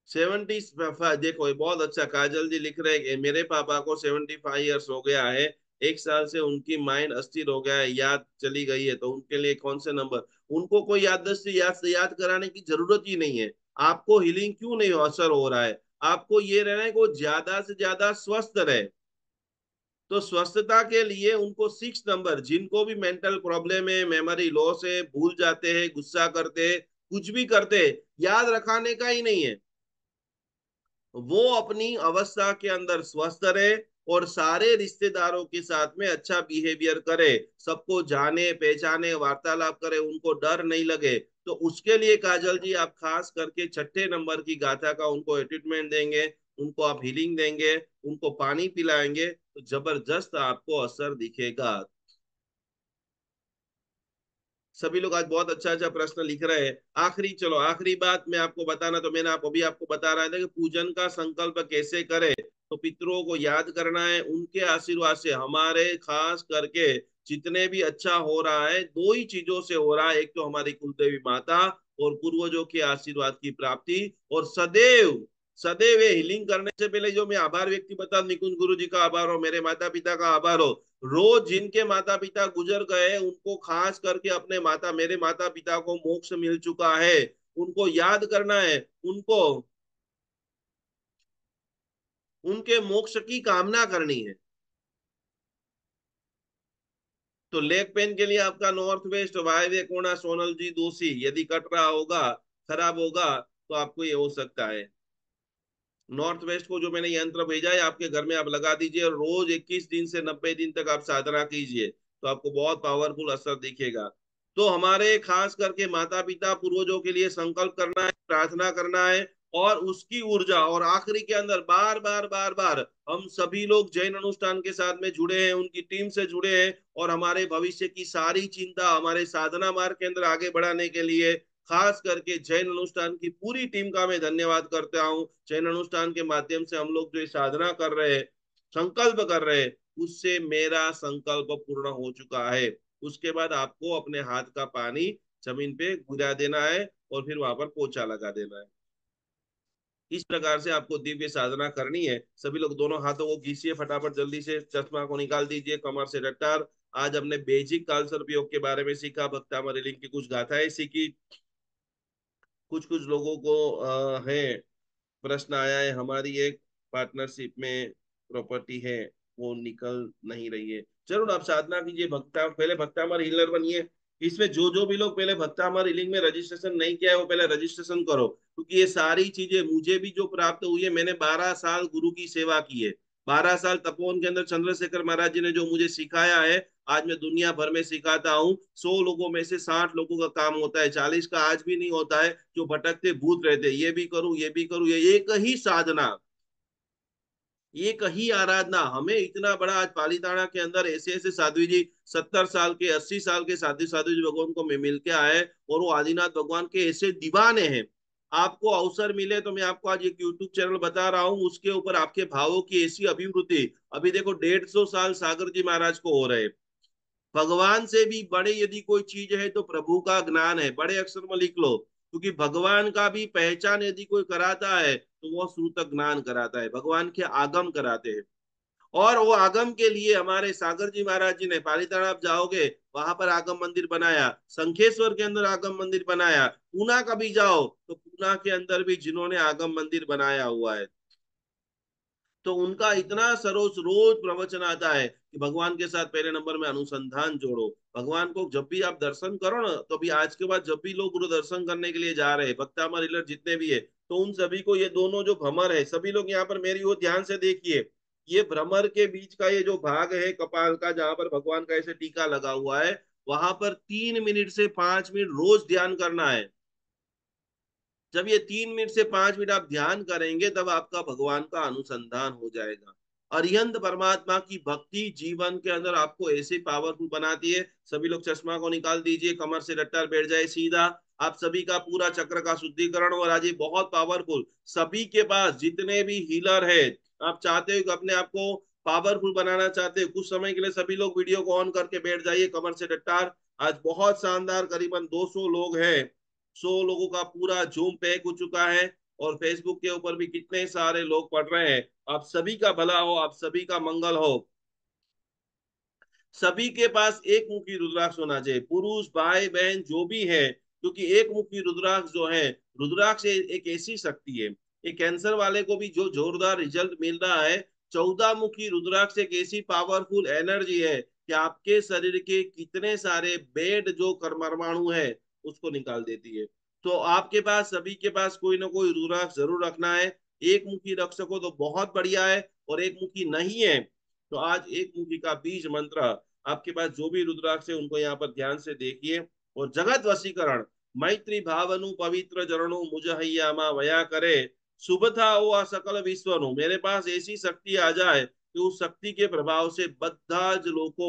70, देखो ये बहुत अच्छा, काजल जी लिख रहे हैं कि मेरे पापा को 75 ईयर्स हो गया है, एक साल से उनकी माइंड अस्थिर हो गया है, याद चली गई है, तो उनके लिए कौन से नंबर, उनको कोई याददाश्त याद कराने की जरूरत ही नहीं है। आपको हीलिंग क्यों नहीं असर हो रहा है, आपको ये रहना है कि वो ज्यादा से ज्यादा स्वस्थ रहे। तो स्वस्थता के लिए उनको 6 नंबर, जिनको भी मेंटल प्रॉब्लम है, मेमोरी लॉस है, भूल जाते हैं, गुस्सा करते हैं, कुछ भी करते हैं, याद रखाने का ही नहीं है, वो अपनी अवस्था के अंदर स्वस्थ रहे और सारे रिश्तेदारों के साथ में अच्छा बिहेवियर करे, सबको जाने पहचाने, वार्तालाप करे, उनको डर नहीं लगे। तो उसके लिए काजल जी आप खास करके 6 नंबर की गाथा का उनको ट्रीटमेंट देंगे, उनको आप हीलिंग देंगे, उनको पानी पिलाएंगे, तो जबरदस्त आपको असर दिखेगा। सभी लोग आज बहुत अच्छा अच्छा प्रश्न लिख रहे हैं। आखिरी, चलो आखिरी बात मैं आपको बताना, तो मैंने आप अभी आपको बता रहा था कि पूजन का संकल्प कैसे करें। तो पितरों को याद करना है, उनके आशीर्वाद से हमारे खास करके जितने भी अच्छा हो रहा है, दो ही चीजों से हो रहा है। एक तो हमारी कुलदेवी माता और पूर्वजों के आशीर्वाद की प्राप्ति, और सदैव सदैव हीलिंग करने से पहले जो मैं आभार व्यक्ति बता, निकुंज गुरु जी का आभार हो, मेरे माता पिता का आभार हो। रोज जिनके माता पिता गुजर गए उनको खास करके अपने माता, मेरे माता पिता को मोक्ष मिल चुका है, उनको याद करना है, उनको उनके मोक्ष की कामना करनी है। तो लेग पेन के लिए आपका नॉर्थ वेस्ट वायव्य कोणा सोनल जी दोषी यदि कट रहा होगा, खराब होगा, तो आपको ये हो सकता है। नॉर्थ वेस्ट को जो मैंने यंत्र भेजा है आपके घर में आप लगा दीजिए, और रोज 21 दिन से 90 दिन तक आप साधना कीजिए, तो आपको बहुत पावरफुल असर दिखेगा। तो हमारे खास करके माता पिता पूर्वजों के लिए संकल्प करना है, प्रार्थना करना है, और उसकी ऊर्जा, और आखिरी के अंदर बार बार बार बार हम सभी लोग जैन अनुष्ठान के साथ में जुड़े हैं, उनकी टीम से जुड़े हैं, और हमारे भविष्य की सारी चिंता हमारे साधना मार्ग के अंदर आगे बढ़ाने के लिए खास करके जैन अनुष्ठान की पूरी टीम का मैं धन्यवाद करता हूँ। जैन अनुष्ठान के माध्यम से हम लोग जो साधना कर रहे हैं, संकल्प कर रहे हैं, उससे मेरा संकल्प पूर्ण हो चुका है। उसके बाद आपको अपने हाथ का पानी जमीन पे गिरा देना है, और फिर वहां पर पोछा लगा देना है। इस प्रकार से आपको दिव्य साधना करनी है। सभी लोग दोनों हाथों को घीसिए फटाफट, जल्दी से चश्मा को निकाल दीजिए, कमर से रट्टार। आज हमने बेसिक कालसर्प योग के बारे में सीखा, भक्तामरी लिंग की कुछ गाथाएं सीखी, कुछ कुछ लोगों को है प्रश्न आया है, हमारी एक पार्टनरशिप में प्रॉपर्टी है वो निकल नहीं रही है। जरूर आप साधना कीजिए, भक्ता पहले भक्तामर हीलर बनिए। इसमें जो जो भी लोग पहले भक्तामर हीलिंग में रजिस्ट्रेशन नहीं किया है वो पहले रजिस्ट्रेशन करो, क्योंकि ये सारी चीजें मुझे भी जो प्राप्त हुई है, मैंने 12 साल गुरु की सेवा की है। 12 साल तपोवन के अंदर चंद्रशेखर महाराज जी ने जो मुझे सिखाया है, आज मैं दुनिया भर में सिखाता हूँ। 100 लोगों में से 60 लोगों का काम होता है, 40 का आज भी नहीं होता है, जो भटकते भूत रहते, ये भी करूं ये भी करूं, ये एक ही साधना, एक ही आराधना हमें इतना बड़ा। आज पालीताना के अंदर ऐसे ऐसे साध्वी जी, 70 साल के 80 साल के साधु साधु जी भगवान को मैं मिल के आए, और वो आदिनाथ भगवान के ऐसे दीवाने हैं। आपको अवसर मिले तो मैं आपको आज एक यूट्यूब चैनल बता रहा हूँ, उसके ऊपर आपके भावों की ऐसी अभिवृद्धि। अभी देखो 150 साल सागर जी महाराज को हो रहे। भगवान से भी बड़े यदि कोई चीज है तो प्रभु का ज्ञान है, बड़े अक्षर में लिख लो, क्योंकि भगवान का भी पहचान यदि कोई कराता है तो वो श्रुत ज्ञान कराता है, भगवान के आगम कराते हैं। और वो आगम के लिए हमारे सागर जी महाराज जी ने, पालीताना आप जाओगे वहां पर आगम मंदिर बनाया, संखेश्वर के अंदर आगम मंदिर बनाया, पूना कभी जाओ तो पूना के अंदर भी जिन्होंने आगम मंदिर बनाया हुआ है। तो उनका इतना सरोज रोज प्रवचन आता है कि भगवान के साथ पहले नंबर में अनुसंधान जोड़ो। भगवान को जब भी आप दर्शन करो ना, तो भी आज के बाद जब भी लोग गुरु दर्शन करने के लिए जा रहे हैं, भक्तामर रिलर जितने भी है, तो उन सभी को ये दोनों जो भ्रमर है, सभी लोग यहाँ पर मेरी ओर ध्यान से देखिए। ये भ्रमर के बीच का ये जो भाग है कपाल का, जहां पर भगवान का ऐसे टीका लगा हुआ है, वहां पर 3 मिनट से 5 मिनट रोज ध्यान करना है। जब ये 3 मिनट से 5 मिनट आप ध्यान करेंगे, तब आपका भगवान का अनुसंधान हो जाएगा। अरिहंत परमात्मा की भक्ति जीवन के अंदर आपको ऐसे पावरफुल बनाती है। सभी लोग चश्मा को निकाल दीजिए, कमर से रट्टा बैठ जाए सीधा। आप सभी का पूरा चक्र का शुद्धिकरण, और आज ये बहुत पावरफुल, सभी के पास जितने भी हीलर है, आप चाहते हो कि अपने आप को पावरफुल बनाना चाहते हो, कुछ समय के लिए सभी लोग वीडियो को ऑन करके बैठ जाइए, कमर से रट्टार। आज बहुत शानदार, करीबन 200 लोग हैं, 100 लोगों का पूरा जूम पैक हो चुका है, और फेसबुक के ऊपर भी कितने सारे लोग पढ़ रहे हैं। आप सभी का भला हो, आप सभी का मंगल हो। सभी के पास एक मुखी रुद्राक्ष होना चाहिए, पुरुष भाई बहन जो भी है, क्योंकि एक मुखी रुद्राक्ष जो है, रुद्राक्ष एक ऐसी शक्ति है, एक कैंसर वाले को भी जो जोरदार रिजल्ट मिल रहा है, 14 मुखी रुद्राक्ष एक ऐसी पावरफुल एनर्जी है कि आपके शरीर के कितने सारे बेड जो परमाणु है उसको निकाल देती है। तो आपके पास, सभी के पास कोई ना कोई रुद्राक्ष जरूर रखना है। एक मुखी रख सको तो बहुत बढ़िया है, और एक मुखी नहीं है तो आज एक मुखी का बीज मंत्र, आपके पास जो भी रुद्राक्ष है उनको यहाँ पर ध्यान से देखिए। और जगत वशीकरण, मैत्री भावनु पवित्र चरणु मुझ हैया वया करे, शुभ था वो सकल विश्वनु, मेरे पास ऐसी शक्ति आ जाए कि उस शक्ति के प्रभाव से बद्धा जलों को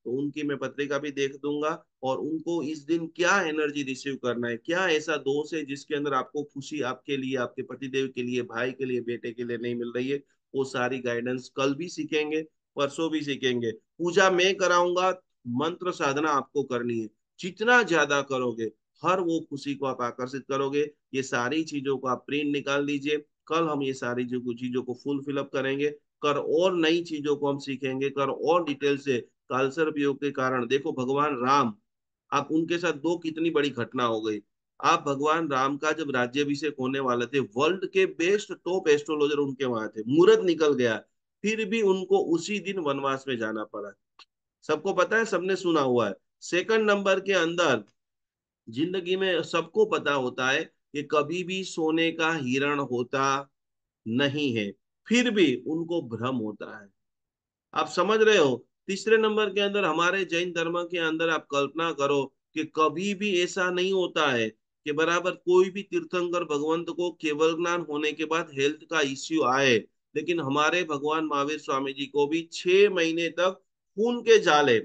तो उनकी मैं पत्रिका भी देख दूंगा। और उनको इस दिन क्या एनर्जी रिसीव करना है, क्या ऐसा दोष है जिसके अंदर आपको खुशी आपके लिए, आपके पतिदेव के लिए, भाई के लिए, बेटे के लिए नहीं मिल रही है, वो सारी गाइडेंस कल भी सीखेंगे, परसों भी सीखेंगे। पूजा मैं कराऊंगा, मंत्र साधना आपको करनी है। जितना ज्यादा करोगे, हर वो खुशी को आप आकर्षित करोगे। ये सारी चीजों को आप प्रिंट निकाल लीजिए। कल हम ये सारी चीजों को फुल फिलअप करेंगे। कर और नई चीजों को हम सीखेंगे, कर और डिटेल से। कालसर्प उपयोग के कारण देखो भगवान राम, आप उनके साथ दो कितनी बड़ी घटना हो गई। आप भगवान राम का जब राज्यभिषेक होने वाले थे, वर्ल्ड के बेस्ट टॉप एस्ट्रोलॉजर उनके वहां थे, मुहूर्त निकल गया, फिर भी उनको उसी दिन वनवास में जाना पड़ा। सबको पता है, सबने सुना हुआ है। सेकंड नंबर के अंदर, जिंदगी में सबको पता होता है कि कभी भी सोने का हिरण होता नहीं है, फिर भी उनको भ्रम होता है। आप समझ रहे हो। तीसरे नंबर के अंदर, हमारे जैन धर्म के अंदर आप कल्पना करो कि कभी भी ऐसा नहीं होता है कि बराबर कोई भी तीर्थंकर भगवंत को केवल ज्ञान होने के बाद हेल्थ का इश्यू आए। लेकिन हमारे भगवान महावीर स्वामी जी को भी 6 महीने तक खून के जाले,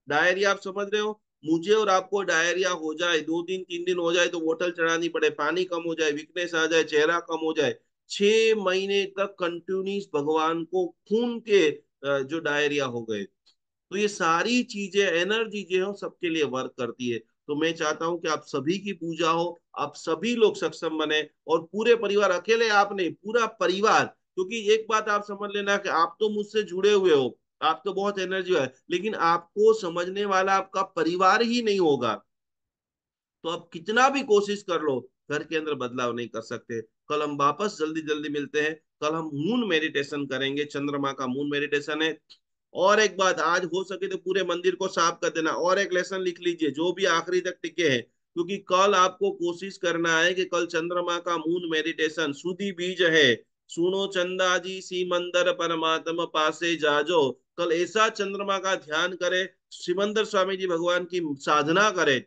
डायरिया, आप समझ रहे हो। मुझे और आपको डायरिया हो जाए, 2 दिन 3 दिन हो जाए तो बोतल चढ़ानी पड़े, पानी कम हो जाए, वीकनेस आ जाए, चेहरा कम हो जाए, 6 महीने तक कंटिन्यूस भगवान को खून के जो डायरिया हो गए। तो ये सारी चीजें, एनर्जी जो है सबके लिए वर्क करती है। तो मैं चाहता हूं कि आप सभी की पूजा हो, आप सभी लोग सक्षम बने, और पूरे परिवार, अकेले आप नहीं, पूरा परिवार। क्योंकि एक बात आप समझ लेना कि आप तो मुझसे जुड़े हुए हो, आप तो बहुत एनर्जी है, लेकिन आपको समझने वाला आपका परिवार ही नहीं होगा। तो आप कितना भी कोशिश कर लो, घर के अंदर बदलाव नहीं कर सकते। कल हम वापस जल्दी जल्दी मिलते हैं। कल हम मून मेडिटेशन करेंगे, चंद्रमा का मून मेडिटेशन है। और एक बात, आज हो सके तो पूरे मंदिर को साफ कर देना, और एक लेसन लिख लीजिए जो भी आखिरी तक टिके हैं। क्योंकि कल आपको कोशिश करना है कि कल चंद्रमा का मून मेडिटेशन सुधी बीज है। सुनो चंदा जी सीमंदर परमात्मा पासे जाजो। कल ऐसा चंद्रमा का ध्यान करे, सिमंदर स्वामी जी भगवान की साधना करे।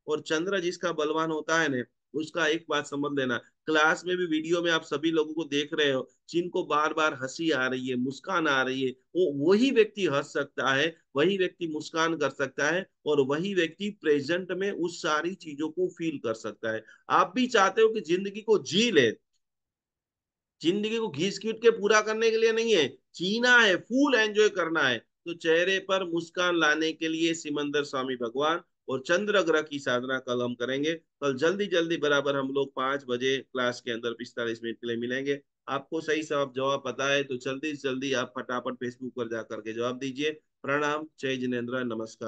और चंद्र जिसका बलवान होता है ना, उसका एक बात समझ लेना, क्लास में भी वीडियो में आप सभी लोगों को देख रहे हो, जिनको बार बार हंसी आ रही है, मुस्कान आ रही है, वो वही व्यक्ति हंस सकता है, वही व्यक्ति मुस्कान कर सकता है, और वही व्यक्ति प्रेजेंट में उस सारी चीजों को फील कर सकता है। आप भी चाहते हो कि जिंदगी को जी ले, जिंदगी को घिस पीट के पूरा करने के लिए नहीं है, जीना है, फुल एंजॉय करना है। तो चेहरे पर मुस्कान लाने के लिए सिमंदर स्वामी भगवान और चंद्र ग्रह की साधना कल हम करेंगे। कल जल्दी जल्दी बराबर हम लोग 5 बजे क्लास के अंदर 45 मिनट के लिए मिलेंगे। आपको सही सब जवाब पता है तो जल्दी से जल्दी आप फटाफट फेसबुक पर जा करके जवाब दीजिए। प्रणाम, जय जिनेन्द्र, नमस्कार।